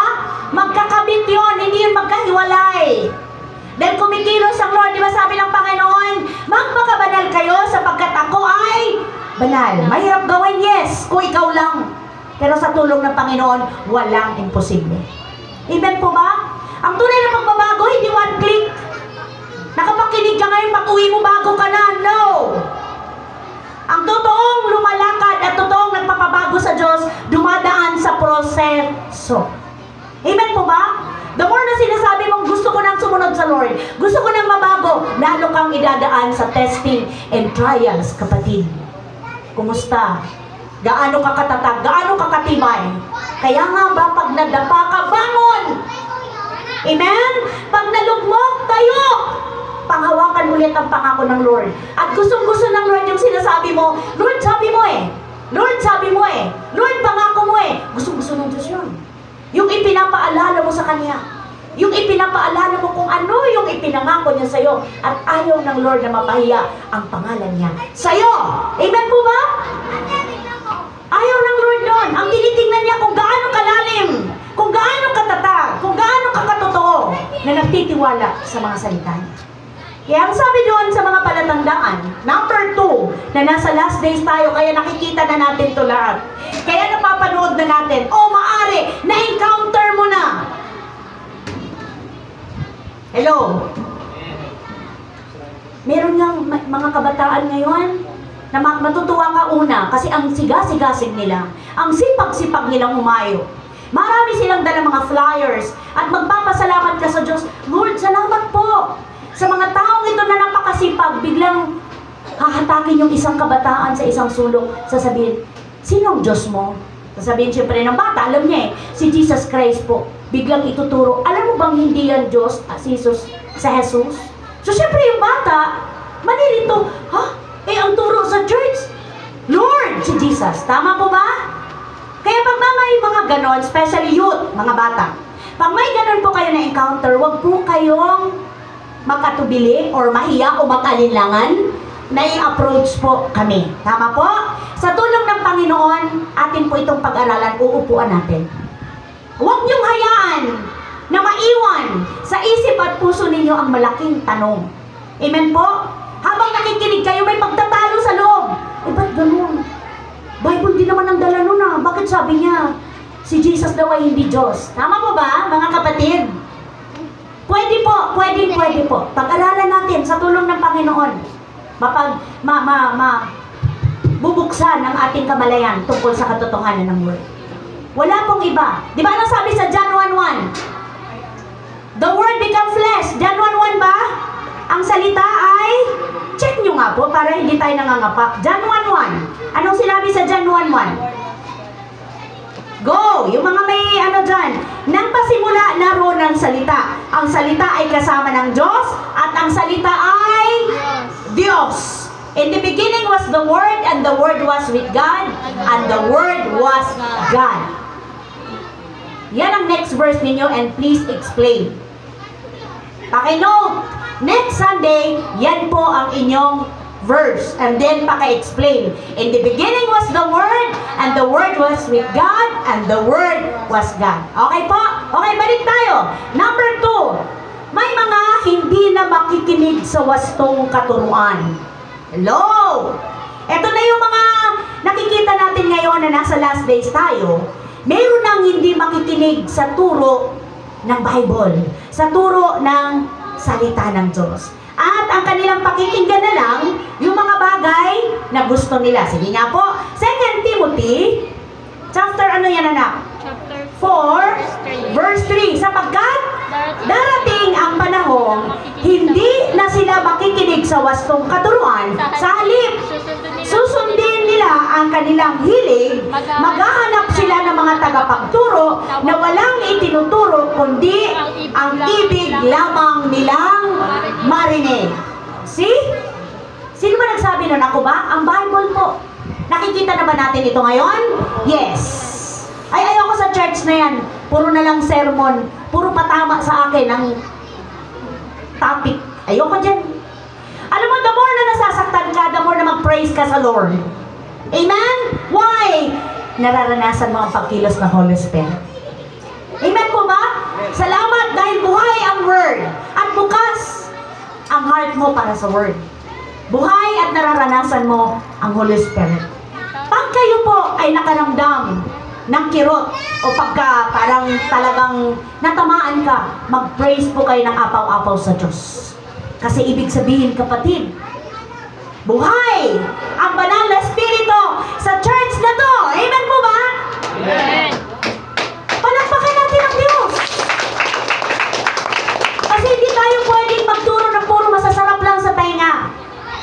Magkakabit yun. yun magkahiwalay. Dahil kumikilos ang Lord, di ba sabi ng Panginoon, magpakabanal kayo sapagkat ako ay banal. Mahirap gawin, yes, kung ikaw lang. Pero sa tulong ng Panginoon, walang imposible. Amen po ba? Ang tunay na pagbabago, hindi one click. Nakapakinig ka ngayon, pag-uwi mo bago ka na. No! Ang totoong lumalakad at totoong nagpapabago sa Diyos, dumadaan sa proseso. Amen po ba? The more na sinasabi mong gusto ko nang sumunod sa Lord, gusto ko nang mabago, lalo kang idadaan sa testing and trials, kapatid. Kumusta? Gaano ka katatag? Gaano ka katibay? Kaya nga ba, pag nadapa ka, bangon! Amen? Pag nalugmok, tayo! Panghawakan ulit ang pangako ng Lord. At gustong-gusto ng Lord yung sinasabi mo, Lord, sabi mo eh. Lord, sabi mo eh. Lord, pangako mo eh. Gustong-gusto ng Diyos yun. Yung ipinapaalala mo sa Kanya. Yung ipinapaalala mo kung ano yung ipinangako niya sa'yo. At ayaw ng Lord na mapahiya ang pangalan niya sa'yo. Amen po ba? Ayaw ng Lord doon. Ang tinitingnan niya kung gaano kalalim, kung gaano katatag, kung gaano kakatotoo na nagtitiwala sa mga salita niya. Kaya ang sabi doon sa mga palatandaan, number 2, na nasa last days tayo, kaya nakikita na natin ito lahat. Kaya napapanood na natin, maari, na-encounter mo na. Hello? Meron nga mga kabataan ngayon na matutuwa ka una kasi ang siga-sigasig nila, ang sipag-sipag nilang umayo. Marami silang dala mga flyers at magpapasalamat ka sa Diyos, Lord, salamat po. Sa mga taong ito na napakasipag, biglang hahatakin yung isang kabataan sa isang sulok, sasabihin, sino ang Diyos mo? Sasabihin siyempre ng bata, alam niya si Jesus Christ po. Biglang ituturo, alam mo bang hindi yan Diyos, si Jesus? So siyempre yung bata, manilito, ang turo sa church, Lord, si Jesus. Tama po ba? Kaya pag may mga ganon, especially youth, mga bata, pag may ganon po kayo na encounter, wag po kayong makatubili or mahiya o mag-alinlangan na i-approach po kami. Tama po? Sa tulong ng Panginoon, atin po itong pag-aralan, uupuan natin. Huwag niyong hayaan na maiwan sa isip at puso ninyo ang malaking tanong. Amen po? Habang nakikinig kayo, may pagtatalo sa loob. Ba't ganun? Bible din naman ang dala nun ah. Bakit sabi niya, si Jesus daw ay hindi Diyos? Tama po ba, mga kapatid? Pwede po. Pag-aralan natin sa tulong ng Panginoon, bubuksan ang ating kamalayan tungkol sa katotohanan ng Word. Wala pong iba. Di ba ano sabi sa John 1:1? The Word become flesh. John 1:1 ba? Ang salita ay, check nyo nga po para hindi tayo nangangapak. John 1:1. Anong sinabi sa John 1:1? Go! Yung mga may dyan. Nang pasimula naroon ang salita. Ang salita ay kasama ng Diyos at ang salita ay Diyos. In the beginning was the Word and the Word was with God and the Word was God. Yan ang next verse ninyo and please explain. Paki-note, next Sunday, yan po ang inyong verse and then paka-explain. In the beginning was the Word and the Word was with God and the Word was God. Okay po? Okay, balik tayo. Number 2, may mga hindi na makikinig sa wastong katuruan. Hello? Ito na yung mga nakikita natin ngayon na nasa last days tayo. Meron nang hindi makikinig sa turo ng Bible, sa turo ng salita ng Diyos. At ang kanilang pakikinggan na lang yung mga bagay na gusto nila. Sige nga po, 2 Timothy, chapter anak? Chapter 4, verse 3. Sapagkat darating ang panahon, hindi na sila makikinig sa wastong katuruan. Sa halip, susundin nila ang kanilang hilig, maghahanap sila ng mga tagapagturo na walang itinuturo kundi ang ibig lamang nilang marinig. See? Sino ba nagsabi nun? Ako ba? Ang Bible po. Nakikita na ba natin ito ngayon? Yes. Ay, ayoko sa church na yan. Puro na lang sermon. Puro patama sa akin ang topic. Ayoko dyan. Alam mo, the more na nasasaktan ka, the more na mag-praise ka sa Lord. Amen? Why? Nararanasan mo ang pagkilos ng Holy Spirit. Amen po ba? Salamat dahil buhay bukas ang heart mo para sa Word. Buhay at nararanasan mo ang Holy Spirit. Pag kayo po ay nakaramdam ng kirot o pagka parang talagang natamaan ka, mag-praise po kayo ng apaw-apaw sa Diyos. Kasi ibig sabihin, kapatid, buhay ang banal na Espiritu sa church na to. Amen po ba? Amen. Palakpakan natin ang Diyos. Kasi hindi tayo pwedeng magturo ng puro masasarap lang sa tainga.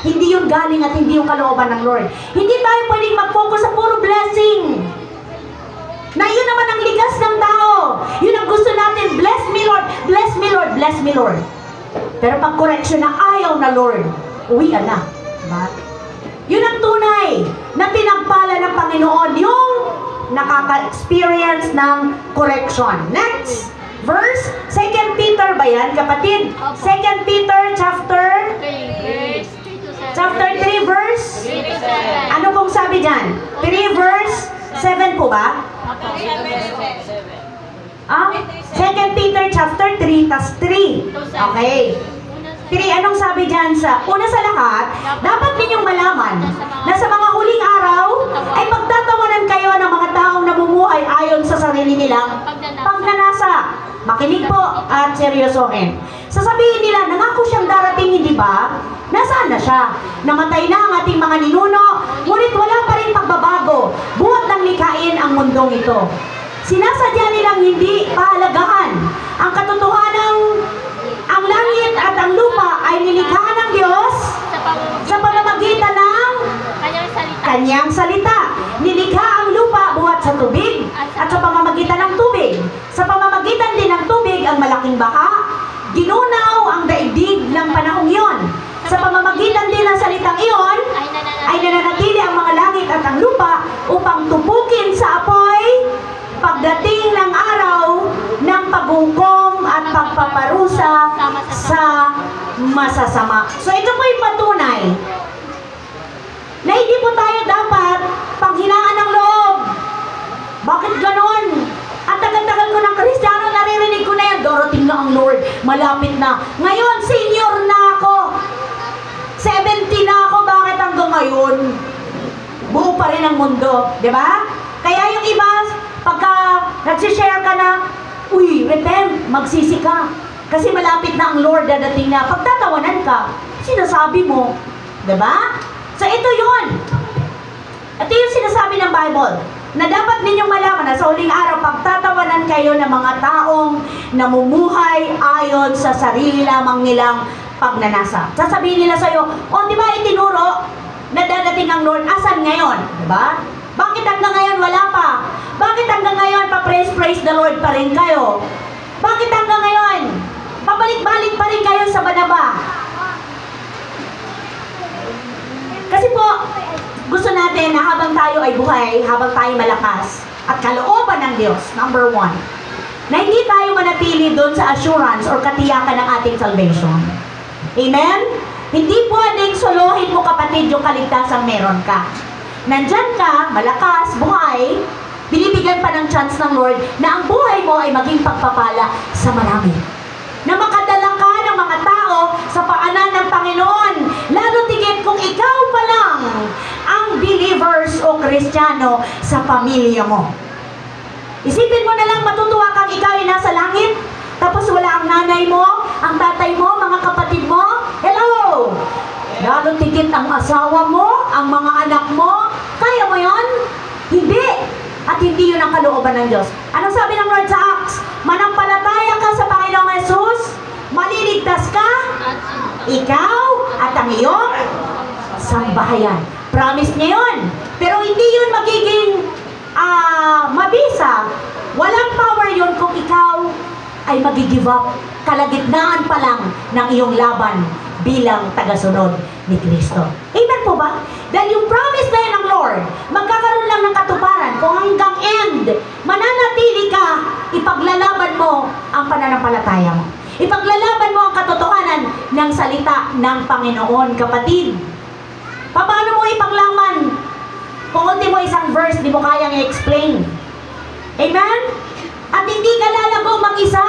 Hindi yung galing at hindi yung kalooban ng Lord. Hindi tayo pwedeng mag-focus sa puro blessing. Na yun naman ang ligas ng tao. Yun ang gusto natin. Bless me Lord, bless me Lord, bless me Lord. Pero pag correction na ayaw na Lord, uwian na. Diba? Yun ang tunay na pinagpala ng Panginoon, yung nakaka-experience ng correction. Next verse, 2 Peter ba yan, kapatid? 2 Peter chapter 3 verse, ano pong sabi dyan? 3 verse 7 po ba? 2 Peter chapter 3 tas 3. Okay. 3, anong sabi dyan? Una sa lahat, dapat ninyong malaman na sa mga huling araw ay pagtatawanan kayo ng mga taong namumuhay ayon sa sarili nilang pagnanasa. Makinig po at seryosohin. Sasabihin nila, nangako siyang darating, hindi ba? Nasaan na siya? Namatay na ang ating mga ninuno, ngunit wala pa rin pagbabago. Buhat ng likhain ang mundong ito. Sinasadya nilang hindi pahalagahan ang katotohanang ang langit at ang lupa ay nilikha ng Diyos sa pamamagitan ng Kanyang salita. Nilikha ang lupa buhat sa tubig at sa pamamagitan ng tubig. Sa pamamagitan din ng tubig ang malaking baha. Ginunaw ang daigdig ng panahong iyon. Sa pamamagitan din ng salitang iyon ay nananatili ang mga langit at ang lupa upang tupukin sa apoy pagdating ng araw ng paghukom at pagpaparusa sa masasama. So ito po yung patunay na hindi po tayo dapat panghinaan ng loob. Bakit ganon? Ang tagal-tagal ko ng Kristiyano, naririnig ko na yan, darating na ang Lord, malapit na. Ngayon, senior na ako. 70 na ako, bakit hanggang ngayon? Buo pa rin ang mundo, di ba? Kaya yung iba, pagka nagsishare ka na, uy, repent, magsisi ka. Kasi malapit na ang Lord, dadating na. Pagtatawanan ka, sinasabi mo. Diba? So ito yun. Ito yung sinasabi ng Bible. Na dapat ninyong malaman na sa huling araw, pagtatawanan kayo ng mga taong namumuhay ayon sa sarili lamang nilang pagnanasa. Sasabihin nila sa'yo, di ba itinuro na dadating ang Lord, asan ngayon? Diba? Bakit hanggang ngayon wala pa? Bakit hanggang ngayon pa-praise the Lord pa rin kayo? Bakit hanggang ngayon pabalik-balik pa rin kayo sa Barnaba? Kasi po, gusto natin na habang tayo ay buhay, habang tayo malakas, at kalooban ng Diyos, number 1, na hindi tayo manatili doon sa assurance or katiyakan ng ating salvation. Amen? Hindi pwedeng solohin mo, kapatid, yung kaligtasang meron ka. Nandyan ka, malakas, buhay, binibigyan pa ng chance ng Lord na ang buhay mo ay maging pagpapala sa marami. Na makadala ka ng mga tao sa paanan ng Panginoon. Lalo tigit kung ikaw pa lang ang believers o Kristiyano sa pamilya mo. Isipin mo na lang, matutuwa kang ikaw ay nasa langit, tapos wala ang nanay mo, ang tatay mo, mga kapatid mo. Hello! Lalo tigit ang asawa mo, ang mga anak mo. Kaya mo yon? Hindi. At hindi yun ang kalooban ng Diyos. Anong sabi ng Lord sa Acts? Manampalataya ka sa Panginoong Jesus, maliligtas ka, ikaw at ang iyong sambahayan. Promise niya yun. Pero hindi yun magiging mabisa. Walang power yun kung ikaw ay mag-give up. Kalagitnaan pa lang ng iyong laban bilang tagasunod ni Kristo. Amen po ba? Dahil yung promise na yun ng Lord, magkakaroon lang ng katuparan kung hanggang end, mananatili ka, ipaglalaban mo ang pananampalataya mo. Ipaglalaban mo ang katotohanan ng salita ng Panginoon, kapatid. Paano mo ipaglaman? Kung ultimo isang verse, di mo kayang i-explain. Amen? At hindi ka lalago mag-isa.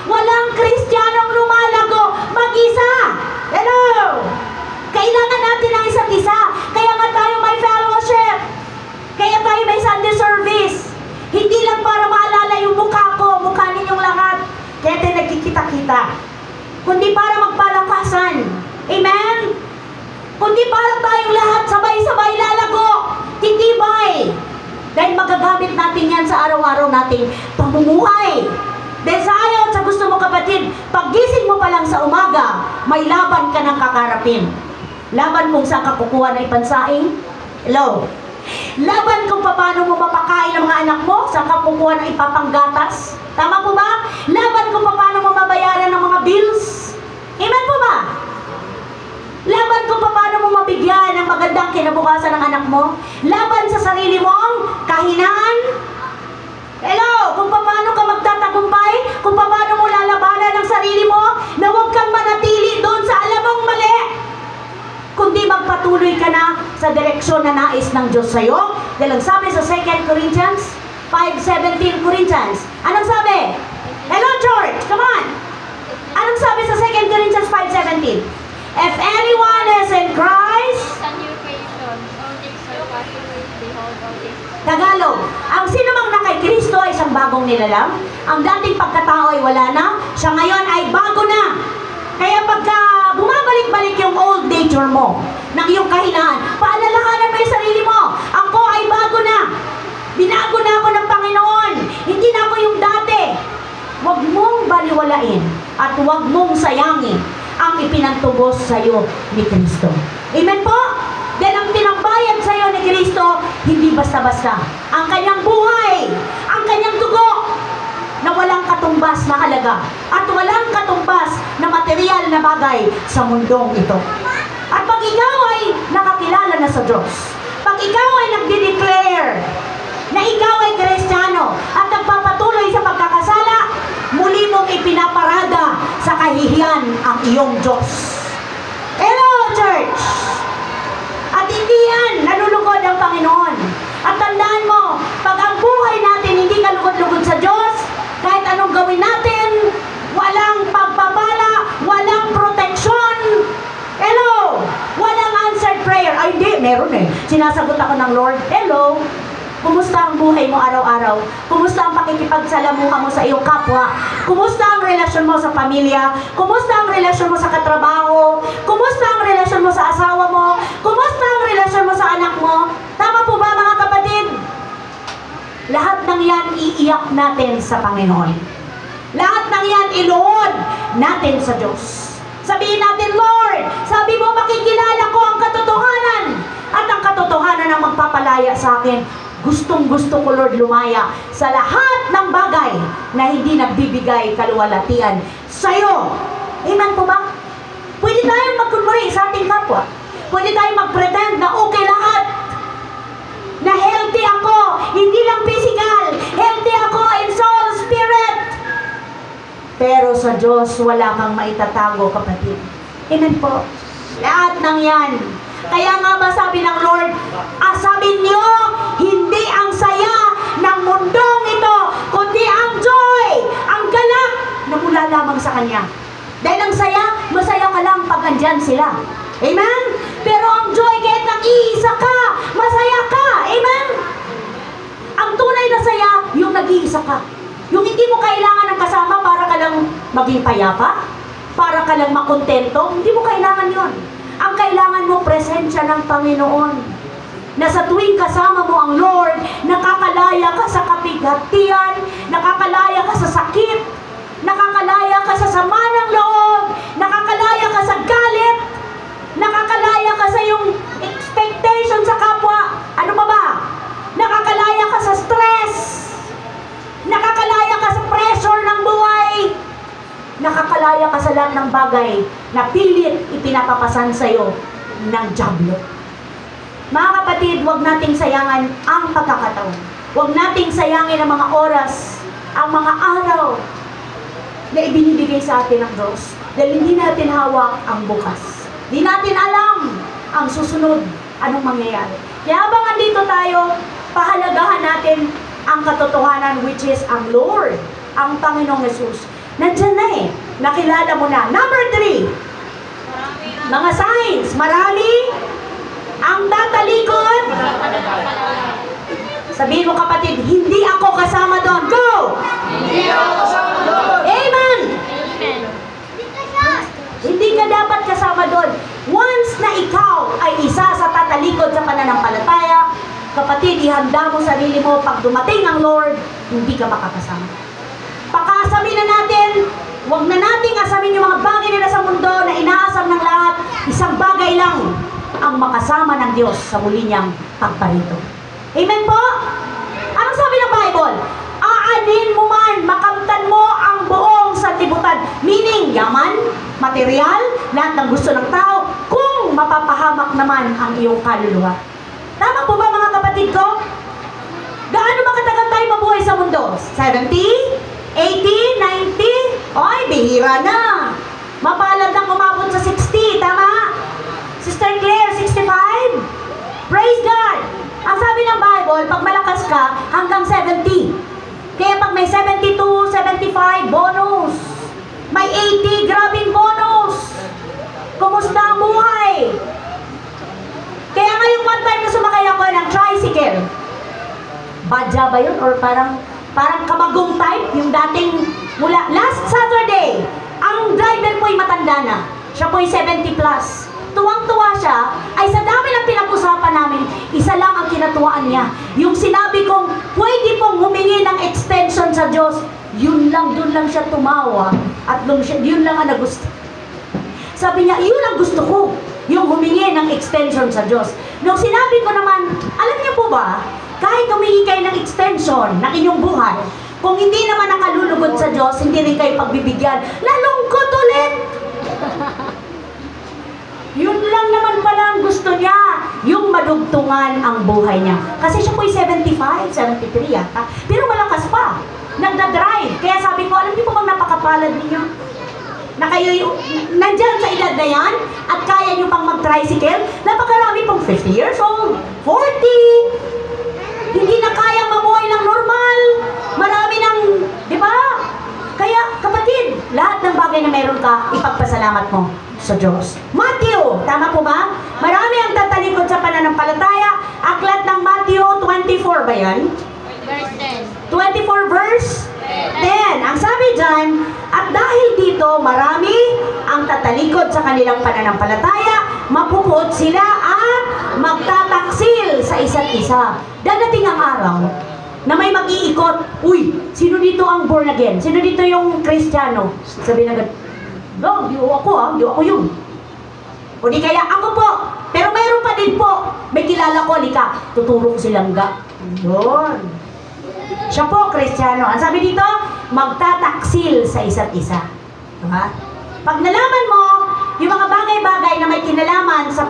Walang Kristiyanong lumalago magagamit natin yan sa araw-araw nating pamumuhay. Dahil sa ayaw sa gusto mo kapatid, paggising mo pa lang sa umaga, may laban ka ng kakarapin. Laban kung saan ka kukuha ng ipansaing. Hello? Laban kung paano mo mapakain ang mga anak mo, saan ka kukuha ng ipapanggatas. Tama po ba? Laban kung paano mo mabayaran ng mga bills. Amen po ba? Laban kung paano mo mabigyan ng magandang kinabukasan ng anak mo. Laban sa sarili mong kahinaan. Hello, kung paano ka magtatagumpay, kung paano mo lalabanan ang sarili mo, na huwag kang manatili doon sa alam mong mali, kundi magpatuloy ka na sa direksyon na nais ng Diyos sa'yo. Dahil ang sabi sa 2 Corinthians 5:17 Corinthians, anong sabi? Hello church, come on! Anong sabi sa 2 Corinthians 5:17? If anyone is in Christ, It's a new creation. All things are passed away. Behold, all things. Tagalog, ang sino mang na kay Kristo ay isang bagong nilalang. Ang dating pagkatao ay wala na. Siya ngayon ay bago na. Kaya pagka bumabalik-balik yung old nature mo, ng iyong kahinaan, paalalahanan mo yung sarili mo. Ako ay bago na. Binago na ako ng Panginoon. Hindi na ako yung dati. Huwag mong baliwalain at huwag mong sayangin ang ipinantubos sa iyo ni Kristo. Amen po? Dahil ang pinambayad sa iyo ni Kristo, hindi basta-basta. Ang kanyang buhay, ang kanyang dugo, na walang katumbas na halaga at walang katumbas na material na bagay sa mundong ito. At pag ikaw ay nakakilala na sa Diyos, pag ikaw ay nagde-declare na ikaw ay Kristiyano at nagpapatuloy sa pagkakasala, muli mong ipinaparada sa kahihiyan ang iyong Diyos. Hello, church! At hindi yan nalulugod ang Panginoon. At tandaan mo, pag ang buhay natin hindi kalugod-lugod sa Diyos, kahit anong gawin natin, walang pagpapala, walang proteksyon. Hello! Walang answered prayer. Ay, hindi. Meron eh. Sinasagot ako ng Lord. Hello! Kumusta ang buhay mo araw-araw? Kumusta ang pakikipagsalamuha mo sa iyong kapwa? Kumusta ang relasyon mo sa pamilya? Kumusta ang relasyon mo sa katrabaho? Kumusta ang relasyon mo sa asawa mo? Kumusta ang relasyon mo sa anak mo? Tama po ba mga kapatid? Lahat ng yan iiyak natin sa Panginoon. Lahat ng yan iluhod natin sa Diyos. Sabihin natin, Lord, sabi mo makikilala ko ang katotohanan at ang katotohanan ang magpapalaya sa akin. Gustong-gusto ko, Lord, lumaya sa lahat ng bagay na hindi nagbibigay kaluwalhatian sa'yo. Amen po ba? Pwede tayong magkunwari sa ating kapwa. Pwede tayong mag-pretend na okay lahat. Na healthy ako, hindi lang physical. Healthy ako in soul, spirit. Pero sa Diyos, wala kang maitatago, kapatid. Amen po. Lahat ng yan. Kaya nga ba sabi ng Lord, asamin niyo, hindi ang saya ng mundong ito, kundi ang joy, ang galak na mula lamang sa Kanya. Dahil ang saya, masaya ka lang pag andyan sila. Amen? Pero ang joy, kahit nag-iisa ka, masaya ka. Amen? Ang tunay na saya, yung nag-iisa ka. Yung hindi mo kailangan ng kasama para ka lang maging payapa, para ka lang makontento, hindi mo kailangan yon. Ang kailangan mo, presensya ng Panginoon. Na sa tuwing kasama mo ang Lord, nakakalaya ka sa kapigatian, nakakalaya ka sa sakit, nakakalaya ka sa sama ng loob, nakakalaya ka sa galit, nakakalaya ka sa iyong expectation sa kapwa. Ano ba ba? Nakakalaya ka sa stress, nakakalaya ka sa pressure ng buhay, nakakalaya ka sa lahat ng bagay na pilit ipinapapasan sa iyo ng dyablo. Mga kapatid, huwag nating sayangan ang pagkakataon. Huwag nating sayangin ang mga oras, ang mga araw na ibinibigay sa atin ng Diyos. Dahil hindi natin hawak ang bukas. Hindi natin alam ang susunod, anong mangyayari. Kaya habang andito tayo, pahalagahan natin ang katotohanan, which is ang Lord, ang Panginoong Jesus. Nandiyan na eh. Nakilala mo na. Number 3. Mga signs. Marami ang tatalikod. Sabihin mo kapatid, hindi ako kasama doon. Go! Hindi ako kasama doon. Amen! Amen. Hindi ka dapat kasama doon. Once na ikaw ay isa sa tatalikod sa pananampalataya, kapatid, ihanda mo sarili mo, pag dumating ang Lord, hindi ka makakasama. Pakasamin na natin, huwag na nating asamin yung mga bagay na nasa mundo na inaasam ng lahat. Isang bagay lang ang makasama ng Diyos sa muli niyang pagparito. Amen po? Anong sabi ng Bible? Aanin mo man, makamtan mo ang buong sanlibutan. Meaning, yaman, material, lahat ng gusto ng tao, kung mapapahamak naman ang iyong kaluluwa. Tama po ba mga kapatid ko? Gaano ba katagal tayo mabuhay sa mundo? 70? 80? 90? Ay, bihira na. Mapalad nang umabot sa 60, tama? Sister Claire, 65? Praise God! Ang sabi ng Bible, pag malakas ka, hanggang 70. Kaya pag may 72, 75, bonus. May 80, grabing bonus. Kumusta ang buhay? Kaya ngayong one time na sumakay ako ng tricycle. Badya ba yun? Or parang kamagong type? Yung dating mula, last Saturday, ang driver po'y matanda na. Siya po'y 70 plus. Tuwang-tuwa siya, ay sa dami ng pinag-usapan namin, isa lang ang kinatuwaan niya. Yung sinabi kong, pwede pong humingi ng extension sa Diyos, yun lang, dun lang siya tumawa, at yun lang ang nagusto. Sabi niya, yun ang gusto ko, yung humingi ng extension sa Diyos. Nung sinabi ko naman, alam niyo po ba, kahit humingi kayo ng extension ng inyong buhay, kung hindi naman nakalulugod sa Diyos, hindi rin kayo pagbibigyan, lalungkot ulit. Yun lang naman pala ang gusto niya, yung madugtungan ang buhay niya. Kasi siya po'y 75, 73 yata, pero malakas pa. Nagda-drive. Kaya sabi ko, alam niyo po bang napakapalad ninyo? Na kayo nandyan sa edad na yan, at kaya niyo pang mag-tricycle, napakarami pong 50 years old, 40, hindi na kayang mamuhay ng normal, marami ng, di ba? Kaya, kapatid, lahat ng bagay na meron ka, ipagpasalamat mo sa Diyos. Matthew, tama po ba? Marami ang tatalikod sa pananampalataya. Aklat ng Matthew 24 ba yan? Verse 10. 24 verse 10. Ang sabi dyan, at dahil dito marami ang tatalikod sa kanilang pananampalataya, mapupuot sila at magtataksil sa isa't isa. Dadating ang araw na may mag-iikot, uy, sino dito ang born again? Sino dito yung Kristiyano? Sabi na, no, di ako di ako yun. O di kaya, ako po, pero mayroon pa din po, may kilala ko, lika, tuturo ko silang yun. Siya po, Kristiyano. Ang sabi dito, magtataksil sa isa't isa. Diba? Pag nalaman mo, yung mga bagay-bagay na may kinalaman sa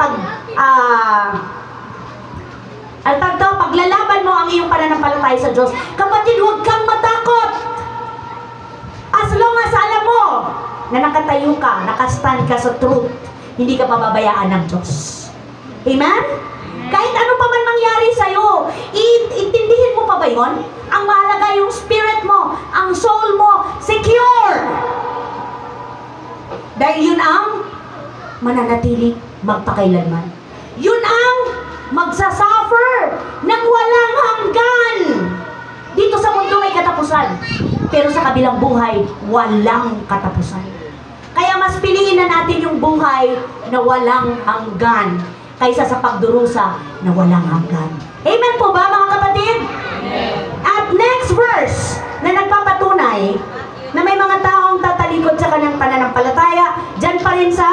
paglalaban mo ang iyong pananampalataya sa Diyos, kapatid, huwag kang matakot. As long as alam mo na nakatayo ka, nakastand ka sa truth, hindi ka pababayaan ng Diyos. Amen? Kahit ano pa man mangyari sa'yo, intindihin mo pa ba yun? Ang mahalaga yung spirit mo, ang soul mo, secure. Dahil yun ang mananatili magpakailanman. Yun ang magsasuffer ng walang hanggan. Dito sa mundo may katapusan, pero sa kabilang buhay, walang katapusan. Kaya mas piliin na natin yung buhay na walang hanggan kaysa sa pagdurusa na walang hanggan. Amen po ba mga kapatid? Amen. At next verse na nagpapatunay na may mga taong tatalikod sa kanyang pananampalataya, dyan pa rin sa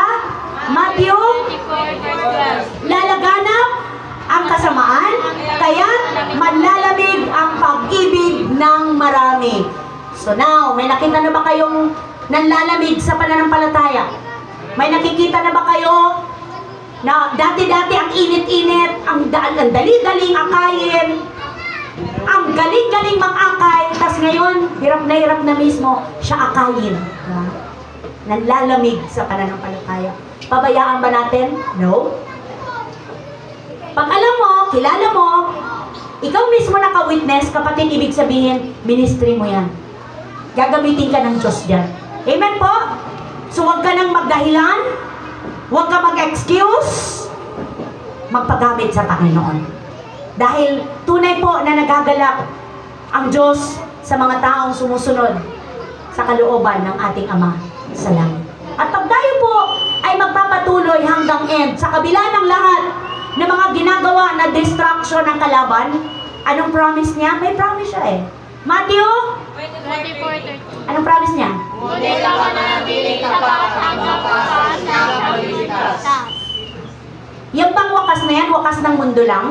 Matthew 24 verse 12. lalaganap ang kasamaan, kaya't manlalamig ang pag-ibig ng marami. So now, may nakita na ba kayong nanlalamig sa pananampalataya? May nakikita na ba kayo na dati-dati ang init-init, ang dali-daling akayin, ang galing-galing mang-akay, tas ngayon, hirap na mismo, siya akayin. Nanlalamig sa pananampalataya. Pabayaan ba natin? No. Pag alam mo, kilala mo, ikaw mismo naka-witness, kapatid, ibig sabihin, ministry mo yan. Gagamitin ka ng Diyos dyan. Amen po? So huwag ka nang magdahilan, huwag ka mag-excuse, magpagamit sa Panginoon. Dahil tunay po na nagagalak ang Diyos sa mga taong sumusunod sa kalooban ng ating Ama sa langit. At pag tayo po ay magpapatuloy hanggang end, sa kabila ng lahat, na mga ginagawa na distraction ng kalaban, anong promise niya? May promise siya eh. Matthew? 24:30. Anong promise niya? Ngunit ang mananatiling tapat ang wakas ng pagligtas. Yung bang wakas na yan, wakas ng mundo lang?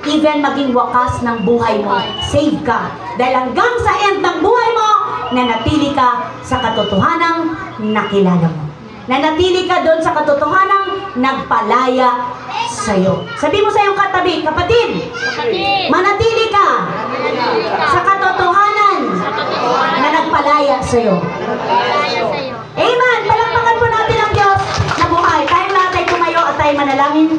Even maging wakas ng buhay mo, save ka. Dahil hanggang sa end ng buhay mo, nanatili ka sa katotohanang nakilala mo. Nanatili ka doon sa katotohanang nagpalaya sa'yo. Sabi mo sa iyong katabi, kapatid, manatili ka sa katotohanan na nagpalaya sa'yo. Amen! Palakpakan po natin ang Diyos na buhay. Tayong lahat ay tumayo at tayo manalangin.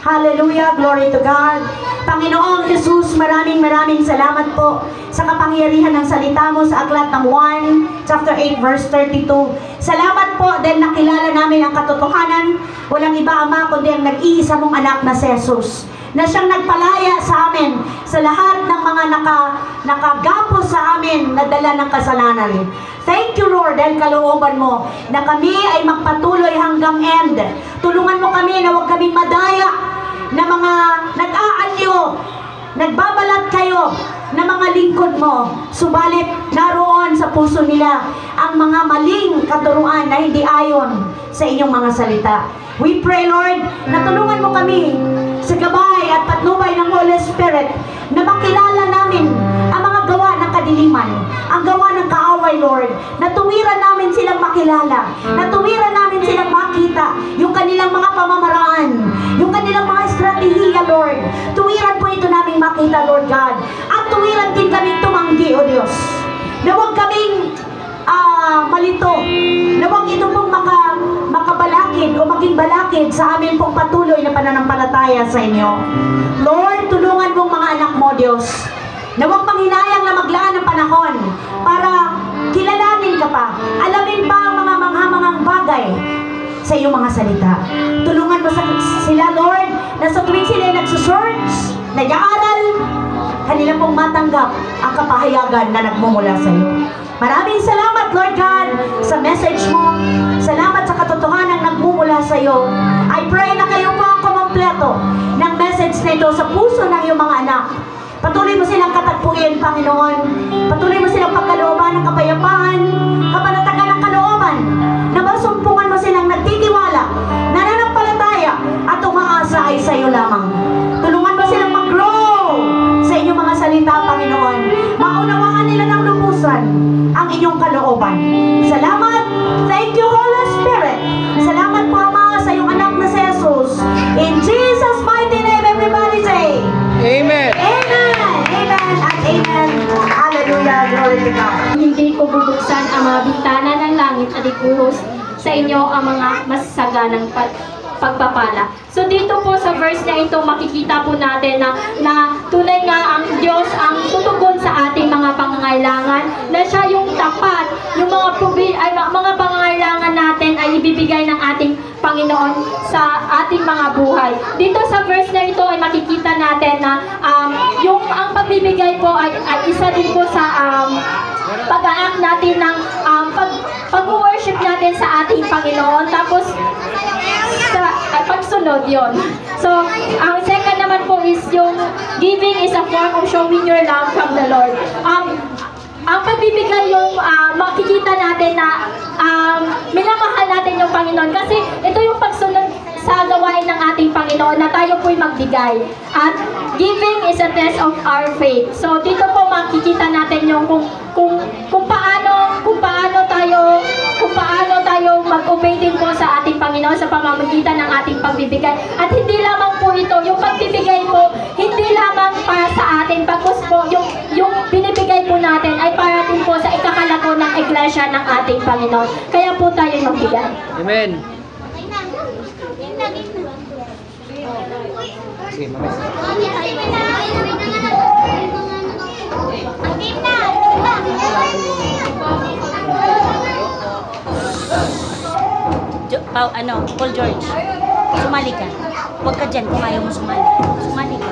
Hallelujah! Glory to God! Panginoong Jesus, maraming salamat po sa kapangyarihan ng salita mo sa aklat ng 1, chapter 8, verse 32. Salamat po dahil nakilala namin ang katotohanan. Walang iba, Ama, kundi ang nag-iisa mong anak na si Jesus, na siyang nagpalaya sa amin sa lahat ng mga nakagapos sa amin na dala ng kasalanan. Thank you, Lord, dahil kalooban mo na kami ay magpatuloy hanggang end. Tulungan mo kami na huwag kaming madaya na mga nag-aanyo, nagbabalat kayo na mga lingkod mo. Subalit naroon sa puso nila ang mga maling katuruan na hindi ayon sa inyong mga salita. We pray, Lord, na tulungan mo kami sa gabay at patnubay ng Holy Spirit na makilala namin ang mga gawa ng kadiliman, ang gawa ng kaaway, Lord, na tuwiran namin silang makilala, na tuwiran namin silang makita yung kanilang mga pamamaraan, yung kanilang mga estratehiya, Lord. Tuwiran po ito namin makita, Lord God, at tuwiran din kaming tumanggi, O Diyos, na huwag kaming malito, na huwag ito pong makabalakid o maging balakid sa amin pong patuloy na pananampalataya sa inyo. Lord, tulungan mong mga anak mo, Diyos, na huwag panghinayang na maglaan ng panahon para kilalanin ka pa, alamin pa ang mga manghamangang bagay sa iyong mga salita. Tulungan mo sila, Lord, na sa tuwing sila nagsusearch, nag-aaral, kanila pong matanggap ang kapahayagan na nagmumula sa iyo. Maraming salamat, Lord God, sa message mo. Salamat sa katotohanan nagmumula sa iyo. I pray na kayo po ang kumompleto ng message na ito sa puso ng iyong mga anak. Patuloy mo silang katagpuin, Panginoon. Patuloy mo silang pagkalooban ng kapayapaan, kapanatagan ng kalooban, na masumpungan mo silang nagtitiwala, nananampalataya, at umaasa ay sa iyo lamang. Tulungan mo silang mag-grow sa inyong mga salita, Panginoon. Maunawaan nila ng lubusan ang inyong kalooban. Salamat. Thank you, Holy Spirit. Salamat po, Ama, sa iyong anak na si Jesus. In Jesus' mighty name, everybody say, Amen. Amen. Amen and amen. Hallelujah. Glory to God. Hindi ko bubuksan ang mga bintana ng langit at ikuhos sa inyo ang mga masasaganang pagpapala. So dito po sa verse na ito, makikita po natin na tunay nga ang Diyos ang tutugon sa ating mga pangangailangan, na siya yung tapat, yung mga pangangailangan natin ay ibibigay ng ating Panginoon sa ating mga buhay. Dito sa verse na ito ay makikita natin na yung ang pagbibigay po ay isa din po sa pag-act natin ng pag-worship natin sa ating Panginoon. Tapos sa pagsunod yon. So, ang second naman po is yung giving is a form of showing your love from the Lord. Ang pagbibigay yung makikita natin na minamahal natin yung Panginoon kasi ito yung pagsunod sa gawain ng ating Panginoon na tayo po'y magbigay. At giving is a test of our faith. So, dito po makikita natin yung kung paano tayo mag-obey din po sa ating Panginoon sa pamamagitan ng ating pagbibigay. At hindi lamang po ito, yung pagbibigay po, hindi lamang para sa atin, pagkus po, yung binibigay po natin ay para din po sa ikakalago ng iglesia ng ating Panginoon. Kaya po tayo magbigay. Amen. Sige, mamaya. Paul George, sumali ka. Huwag ka dyan kung ayaw mo sumali. Sumali ka.